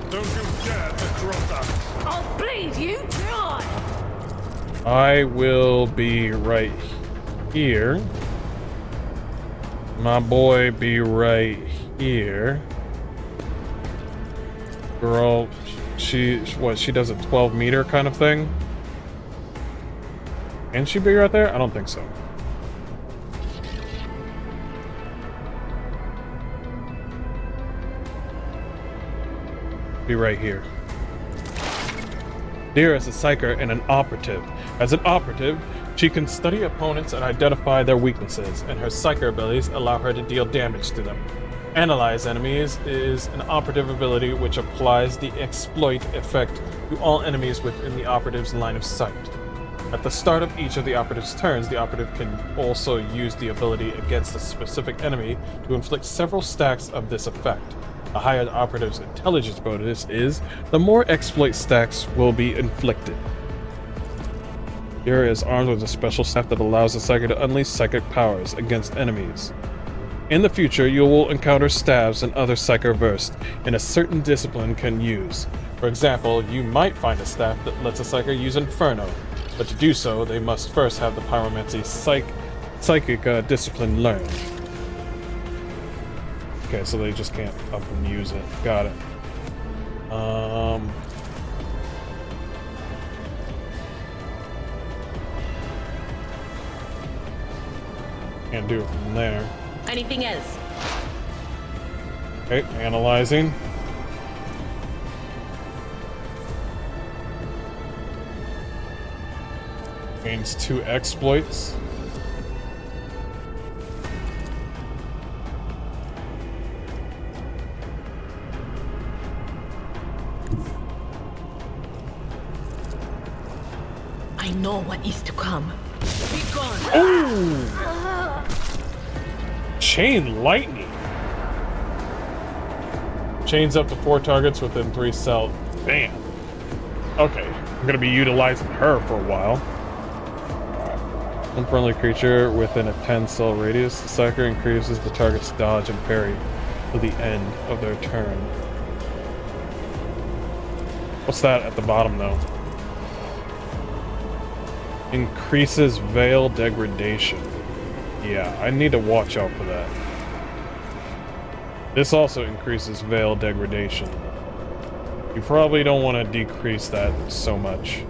Don't you dare to cross us! I'll bleed you dry! I will be right here. My boy be right here. Girl, she does a 12-meter kind of thing? Can she be right there? I don't think so. Be right here. Dira is a psyker and an operative. As an operative, she can study opponents and identify their weaknesses, and her psyker abilities allow her to deal damage to them. Analyze enemies is an operative ability which applies the exploit effect to all enemies within the operative's line of sight. At the start of each of the operative's turns, the operative can also use the ability against a specific enemy to inflict several stacks of this effect. The higher the operative's intelligence bonus is, the more exploit stacks will be inflicted. Dira is armed with a special staff that allows the psyker to unleash psychic powers against enemies. In the future, you will encounter staves and other psyker versed in a certain discipline can use. For example, you might find a staff that lets a Psyker use Inferno, but to do so, they must first have the Pyromancy psychic discipline learned. Okay, so they just can't up and use it. Got it. Can't do it from there. Anything else? Okay, analyzing. Gains 2 exploits. I know what is to come. Be gone. Ooh! Chain lightning. Chains up to 4 targets within 3 cells. Bam. Okay, I'm gonna be utilizing her for a while. Unfriendly creature within a 10-cell radius. The Psyker increases the target's dodge and parry till the end of their turn. What's that at the bottom, though? Increases veil degradation. Yeah, I need to watch out for that. This also increases veil degradation. You probably don't want to decrease that so much.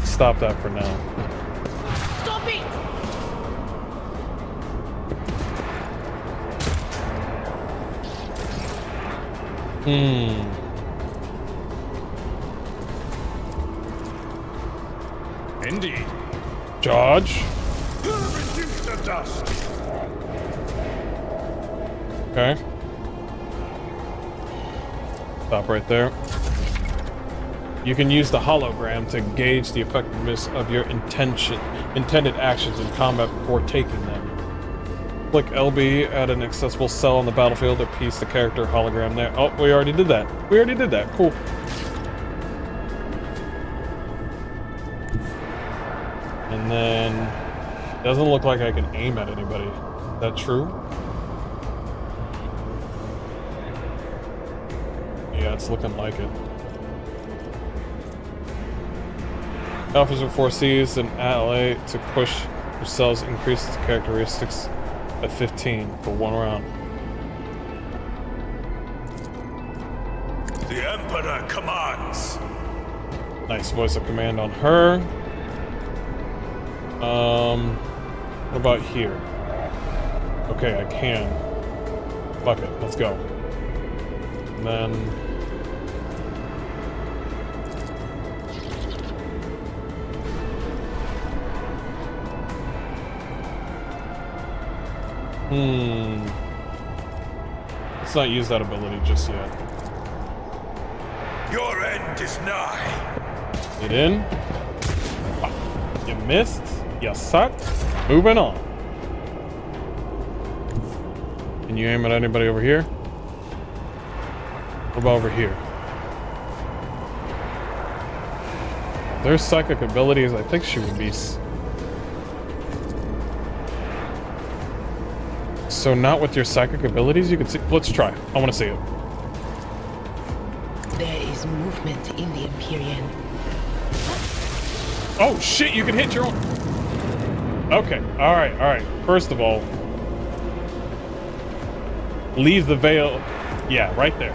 Stop that for now. Stop it! Indeed. Charge. Reduce to dust. Okay. Stop right there. You can use the hologram to gauge the effectiveness of your intended actions in combat before taking them. Click LB at an accessible cell on the battlefield to piece the character hologram there. Oh, we already did that. We already did that. Cool. And then doesn't look like I can aim at anybody. Is that true? Yeah, it's looking like it. Officer foresees an ally to push yourselves, increases characteristics by 15 for 1 round. The Emperor commands. Nice voice of command on her. What about here? Okay, I can. Fuck it, let's go. And then... Let's not use that ability just yet. Your end is nigh. Get in. Ah, you missed. You suck. Moving on. Can you aim at anybody over here? What about over here? Their psychic abilities, I think she would be... So not with your psychic abilities, you can see... Let's try. I want to see it. There is movement in the Empyrean. Oh shit, you can hit your own... Okay, alright. First of all... Leave the veil... Yeah, right there.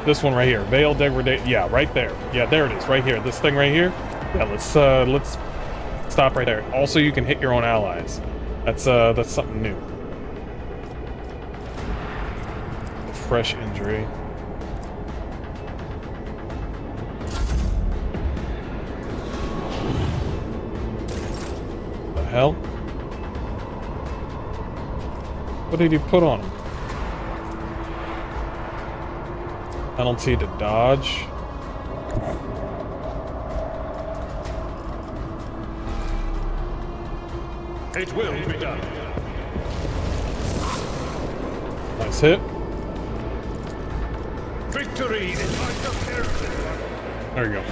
This one right here. Veil degradation. Yeah, right there. Yeah, there it is, right here. This thing right here. Yeah, let's stop right there. Also, you can hit your own allies. That's something new. Fresh injury. The hell? What did he put on him? Penalty to dodge. It will be done. Nice hit. Victory is my appearance. There you go.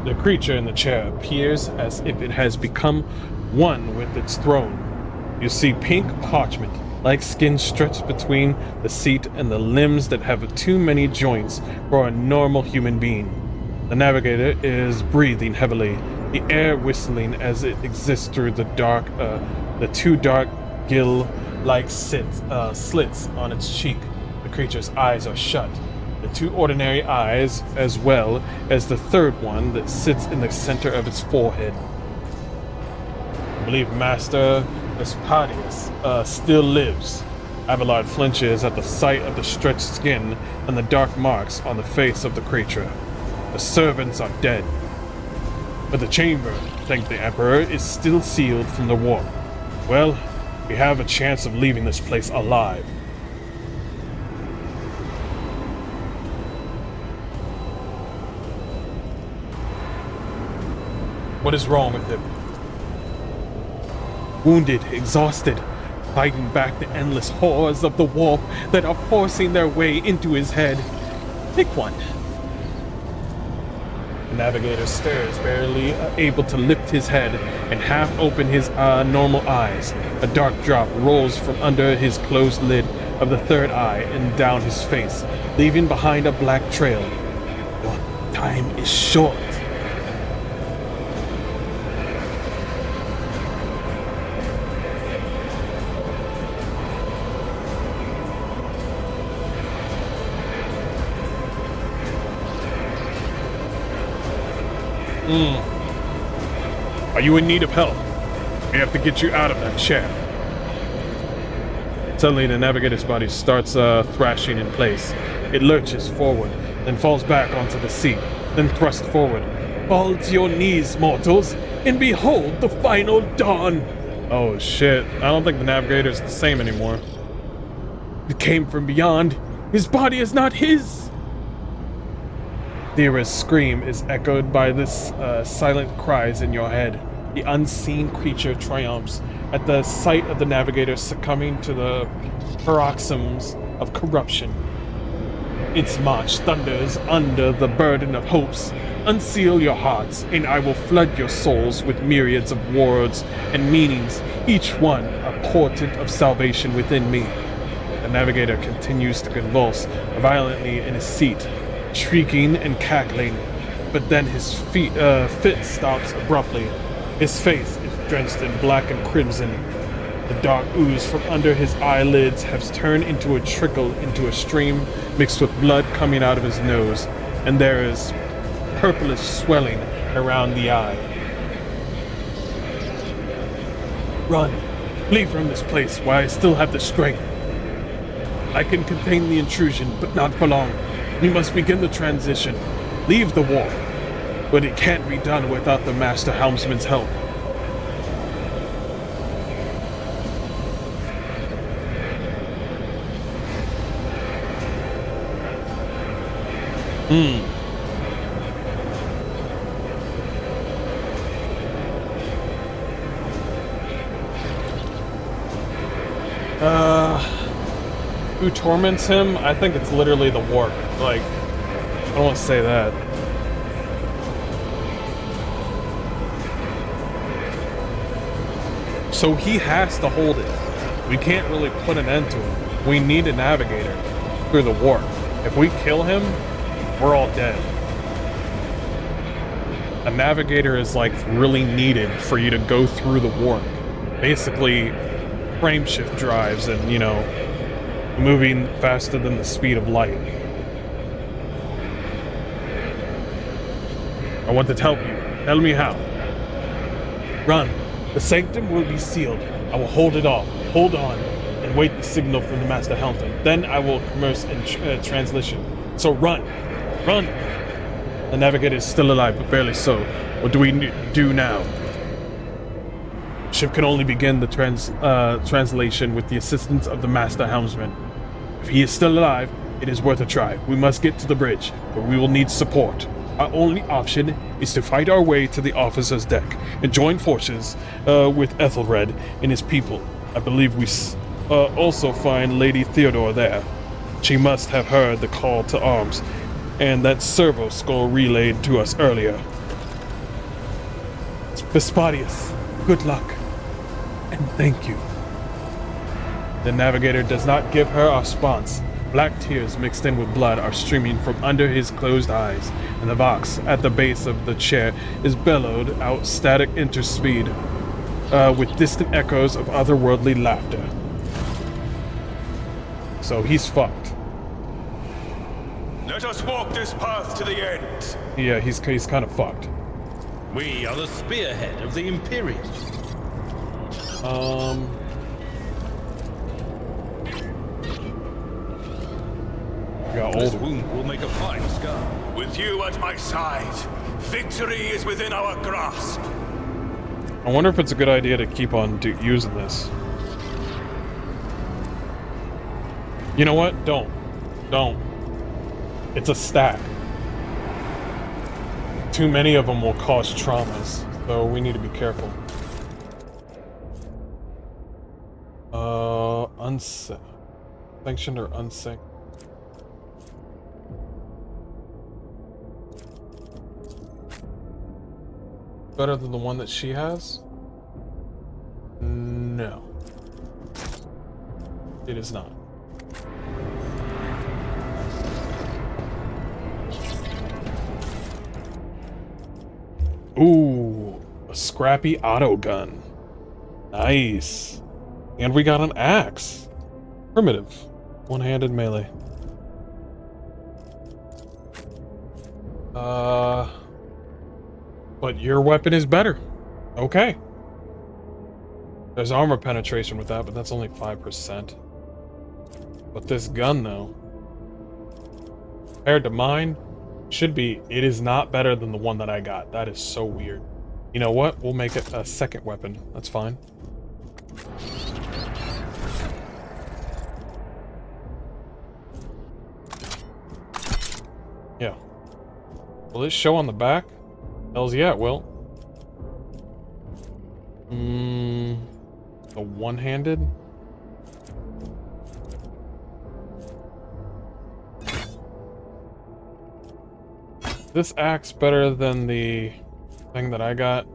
The creature in the chair appears as if it has become one with its throne. You see pink parchment like skin stretched between the seat and the limbs that have too many joints for a normal human being. The navigator is breathing heavily, the air whistling as it exists through the two dark gill-like slits on its cheek. The creature's eyes are shut, the two ordinary eyes, as well as the third one that sits in the center of its forehead. I believe Master Vespasius still lives. Abelard flinches at the sight of the stretched skin and the dark marks on the face of the creature. The servants are dead. But the chamber, thank the Emperor, is still sealed from the warp. Well, we have a chance of leaving this place alive. What is wrong with him? Wounded, exhausted, fighting back the endless horrors of the warp that are forcing their way into his head. Pick one. The navigator stares, barely able to lift his head and half open his normal eyes. A dark drop rolls from under his closed lid of the third eye and down his face, leaving behind a black trail. Your time is short. Are you in need of help? We have to get you out of that chair. Suddenly, the navigator's body starts thrashing in place. It lurches forward, then falls back onto the seat, then thrusts forward. Fall to your knees, mortals, and behold the final dawn! Oh shit, I don't think the navigator's the same anymore. It came from beyond. His body is not his! Thea's scream is echoed by this silent cries in your head. The unseen creature triumphs at the sight of the navigator succumbing to the paroxysms of corruption. Its march thunders under the burden of hopes. Unseal your hearts, and I will flood your souls with myriads of words and meanings, each one a portent of salvation within me. The navigator continues to convulse violently in his seat, shrieking and cackling, but then his fit stops abruptly. His face is drenched in black and crimson. The dark ooze from under his eyelids has turned into a trickle into a stream mixed with blood coming out of his nose, and there is purplish swelling around the eye. Run! Flee from this place while I still have the strength. I can contain the intrusion, but not for long. We must begin the transition. Leave the war. But it can't be done without the Master Helmsman's help. Who torments him? I think it's literally the warp. Like, I don't want to say that. So he has to hold it. We can't really put an end to him. We need a navigator through the warp. If we kill him, we're all dead. A navigator is like really needed for you to go through the warp. Basically, frame shift drives and, you know, moving faster than the speed of light. I want to help you. Tell me how. Run. The sanctum will be sealed. I will hold it off. Hold on and wait the signal from the Master Helmsman. Then I will immerse in translation. So run. Run. The navigator is still alive, but barely so. What do we do now? Ship can only begin the translation with the assistance of the Master Helmsman. If he is still alive, it is worth a try. We must get to the bridge, but we will need support. Our only option is to fight our way to the officer's deck and join forces with Ethelred and his people. I believe we also find Lady Theodore there. She must have heard the call to arms and that servo skull relayed to us earlier. Vespasius, good luck, and thank you. The navigator does not give her a response. Black tears mixed in with blood are streaming from under his closed eyes, and the box at the base of the chair is bellowed out static interspeed with distant echoes of otherworldly laughter. So he's fucked. Let us walk this path to the end. Yeah, he's kind of fucked. We are the spearhead of the Imperium. Got This old. wound will make a fine scar. With you at my side, victory is within our grasp. I wonder if it's a good idea to keep on using this. You know what? Don't. It's a stack. Too many of them will cause traumas, so we need to be careful. Sanctioned or unsanctioned? Better than the one that she has? No. It is not. Ooh, a scrappy auto gun. Nice. And we got an axe. Primitive. One-handed melee. But your weapon is better. Okay. There's armor penetration with that, but that's only 5%. But this gun, though, compared to mine, it is not better than the one that I got. That is so weird. You know what? We'll make it a second weapon. That's fine. Yeah. Will it show on the back? Hells yeah, it will. The one-handed? This axe better than the thing that I got?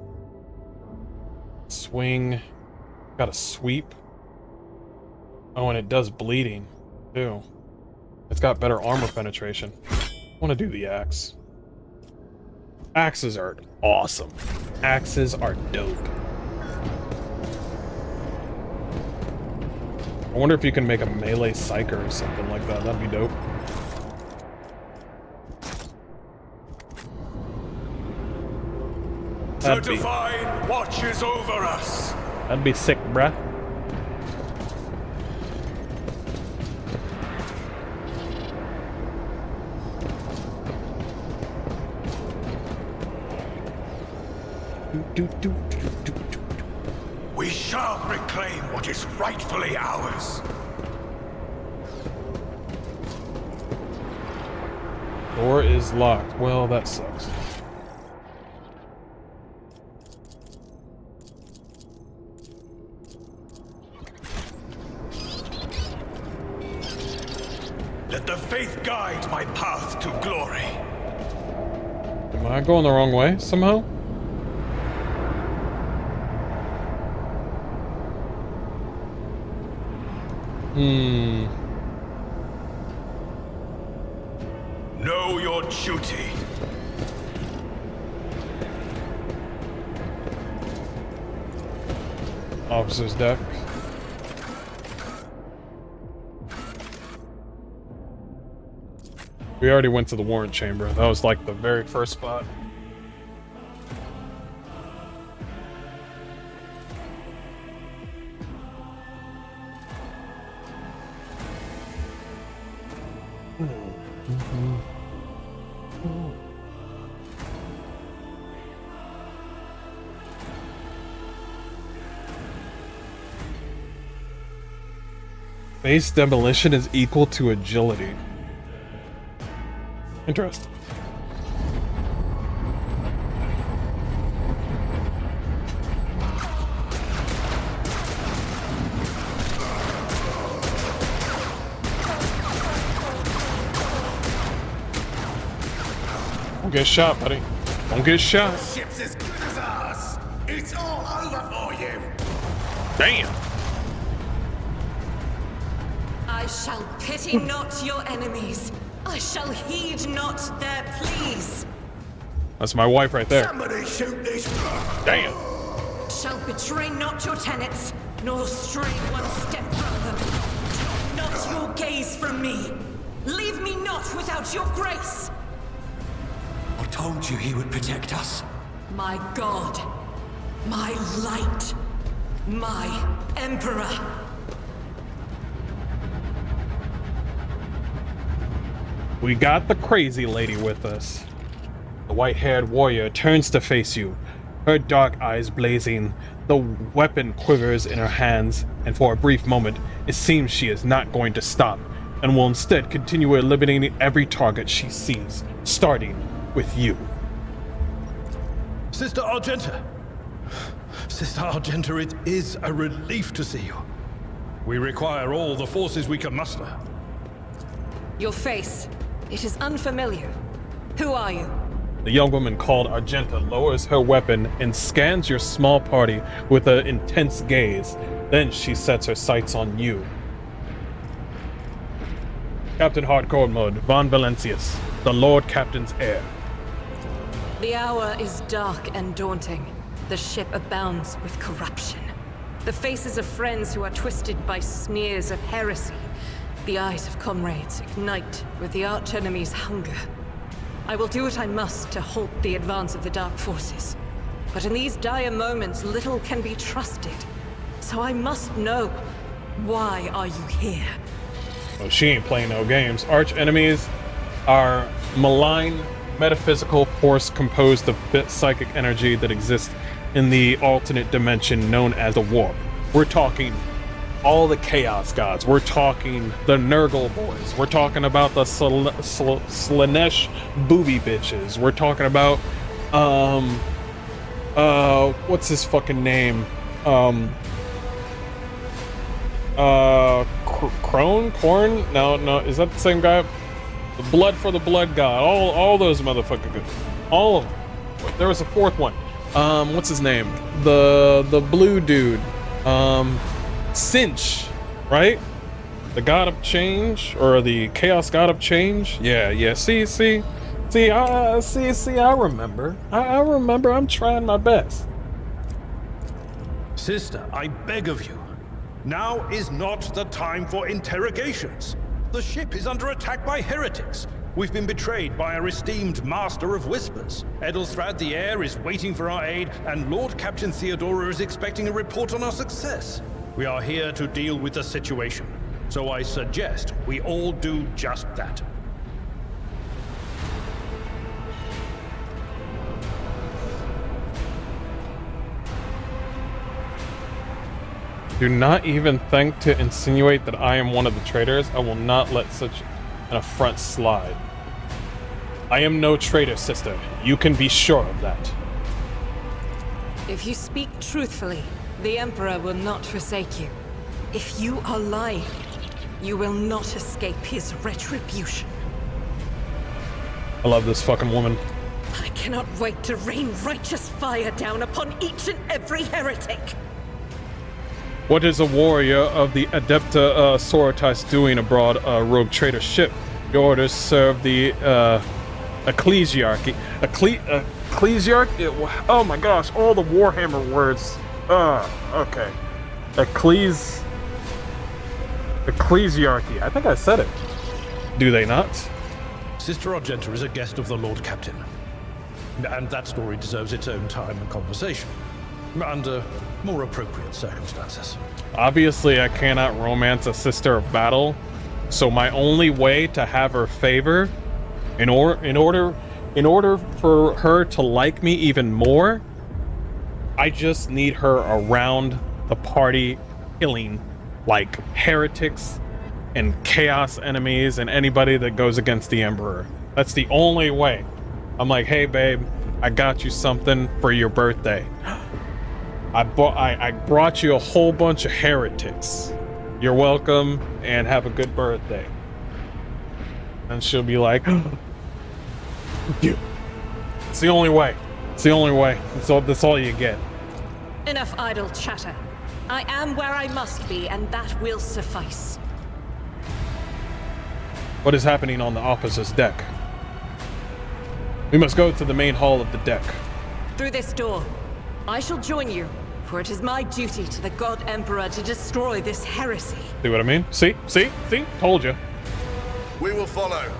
Swing. Got a sweep. Oh, and it does bleeding, too. It's got better armor penetration. I want to do the axe. Axes are awesome. Axes are dope. I wonder if you can make a melee psyker or something like that. That'd be dope. The divine watches over us. That'd be sick, bruh. We shall reclaim what is rightfully ours. Door is locked. Well, that sucks. Let the faith guide my path to glory. Am I going the wrong way somehow? Know your duty. Officer's deck. We already went to the warrant chamber. That was like the very first spot. Base demolition is equal to agility. Interesting. Don't get shot, buddy. Don't get shot. Ship's as good as ours. It's all over for you. Damn. I shall pity not your enemies. I shall heed not their pleas. That's my wife right there. Somebody shoot this. Damn. Shall betray not your tenets, nor stray one step from them. Take not your gaze from me. Leave me not without your grace. I told you he would protect us. My God, my light, my Emperor. We got the crazy lady with us. The white-haired warrior turns to face you, her dark eyes blazing. The weapon quivers in her hands, and for a brief moment, it seems she is not going to stop, and will instead continue eliminating every target she sees, starting with you. Sister Argenta! Sister Argenta, it is a relief to see you. We require all the forces we can muster. Your face, it is unfamiliar. Who are you? The young woman called Argenta lowers her weapon and scans your small party with an intense gaze. Then she sets her sights on you. Captain Hardcore Mode, Von Valencius, the Lord Captain's heir. The hour is dark and daunting. The ship abounds with corruption. The faces of friends who are twisted by sneers of heresy. The eyes of comrades ignite with the archenemy's hunger. I will do what I must to halt the advance of the dark forces. But in these dire moments, little can be trusted. So I must know, why are you here? Well, she ain't playing no games. Arch enemies are malign, metaphysical force composed of psychic energy that exists in the alternate dimension known as the Warp. We're talking all the Chaos Gods. We're talking the Nurgle boys. We're talking about the Slanesh booby bitches. We're talking about, what's his fucking name? Korn? No, is that the same guy? The Blood for the Blood God. All those motherfucking guys. All of them. There was a fourth one. What's his name? The blue dude. Cinch, right? The God of Change, or the Chaos God of Change. Yeah. See. I remember. I remember. I'm trying my best. Sister, I beg of you. Now is not the time for interrogations. The ship is under attack by heretics. We've been betrayed by our esteemed Master of Whispers. Edelstrad the Heir is waiting for our aid, and Lord Captain Theodora is expecting a report on our success. We are here to deal with the situation, so I suggest we all do just that. Do not even think to insinuate that I am one of the traitors. I will not let such an affront slide. I am no traitor, sister. You can be sure of that. If you speak truthfully, the Emperor will not forsake you. If you are lying, you will not escape his retribution. I love this fucking woman. I cannot wait to rain righteous fire down upon each and every heretic. What is a warrior of the Adepta Sororitas doing aboard a rogue trader ship? Your orders serve the ecclesiarchy. Ecclesiarchy? Oh my gosh, all the Warhammer words. Okay. Ecclesiarchy. I think I said it. Do they not? Sister Argenta is a guest of the Lord Captain. And that story deserves its own time and conversation. Under more appropriate circumstances. Obviously, I cannot romance a sister of battle, so my only way to have her favor, in order for her to like me even more, I just need her around the party, killing like heretics and chaos enemies and anybody that goes against the Emperor. That's the only way. I'm like, hey babe, I got you something for your birthday. I brought you a whole bunch of heretics. You're welcome, and have a good birthday. And she'll be like, you. It's the only way. It's the only way. That's all you get. Enough idle chatter. I am where I must be, and that will suffice. What is happening on the opposite deck? We must go to the main hall of the deck. Through this door. I shall join you, for it is my duty to the God Emperor to destroy this heresy. See what I mean? See? Told you. We will follow.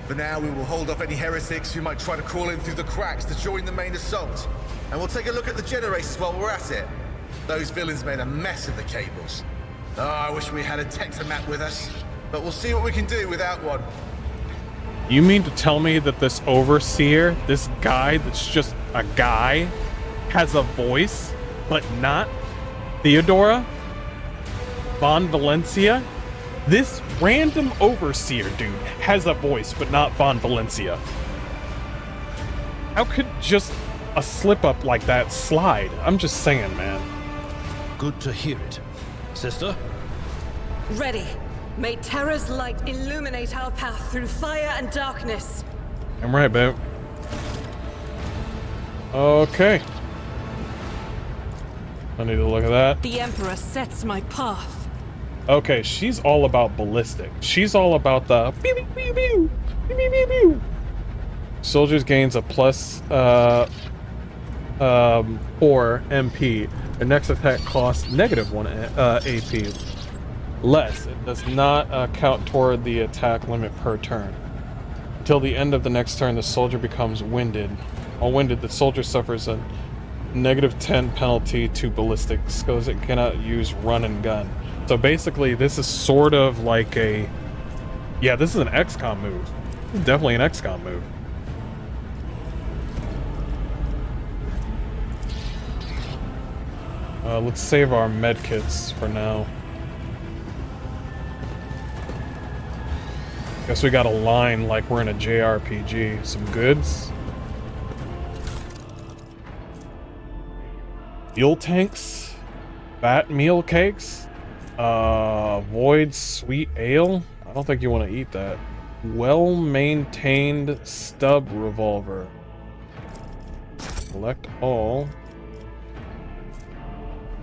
For now, we will hold off any heretics who might try to crawl in through the cracks to join the main assault. And we'll take a look at the generators while we're at it. Those villains made a mess of the cables. Oh, I wish we had a Tectomat with us. But we'll see what we can do without one. You mean to tell me that this overseer, this guy that's just a guy, has a voice, but not Theodora von Valencia? This random overseer dude has a voice, but not von Valencia. How could just a slip up like that slide? I'm just saying, man. Good to hear it. Sister? Ready. May Terra's light illuminate our path through fire and darkness. I'm right, babe. Okay. I need to look at that. The Emperor sets my path. Okay, she's all about ballistic. She's all about the pew, pew, pew, pew, pew, pew, pew, pew. Soldiers gains a plus 4 MP. Their next attack costs -1 AP. Less. It does not count toward the attack limit per turn. Until the end of the next turn, the soldier becomes winded. While winded, the soldier suffers a -10 penalty to ballistics because it cannot use run and gun. So basically, this is sort of like a... Yeah, this is an XCOM move. This is definitely an XCOM move. Let's save our medkits for now. Guess we got a line like we're in a JRPG. Some goods. Fuel tanks. Fat meal cakes. Void sweet ale. I don't think you want to eat that. Well-maintained stub revolver. Select all.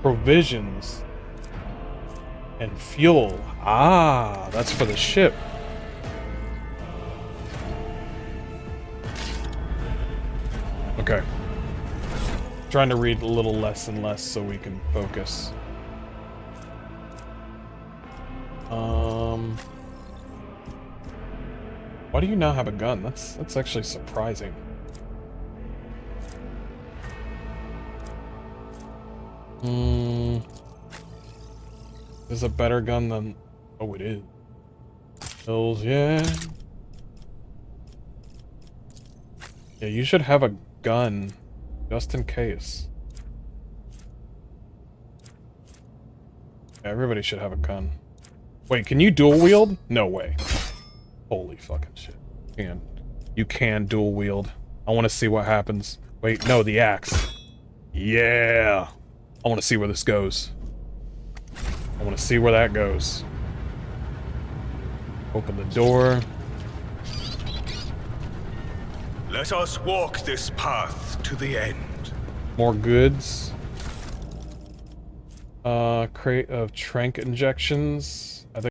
Provisions. And fuel. Ah, that's for the ship. Okay. Trying to read a little less and less so we can focus. Why do you now have a gun? That's actually surprising. Is a better gun than... Oh, it is. Hells yeah. Yeah, you should have a gun just in case. Yeah, everybody should have a gun. Wait, can you dual wield? No way. Holy fucking shit. You can dual wield. I want to see what happens. Wait, no, the axe. Yeah. I want to see where this goes. I want to see where that goes. Open the door. Let us walk this path to the end. More goods. Crate of trank injections.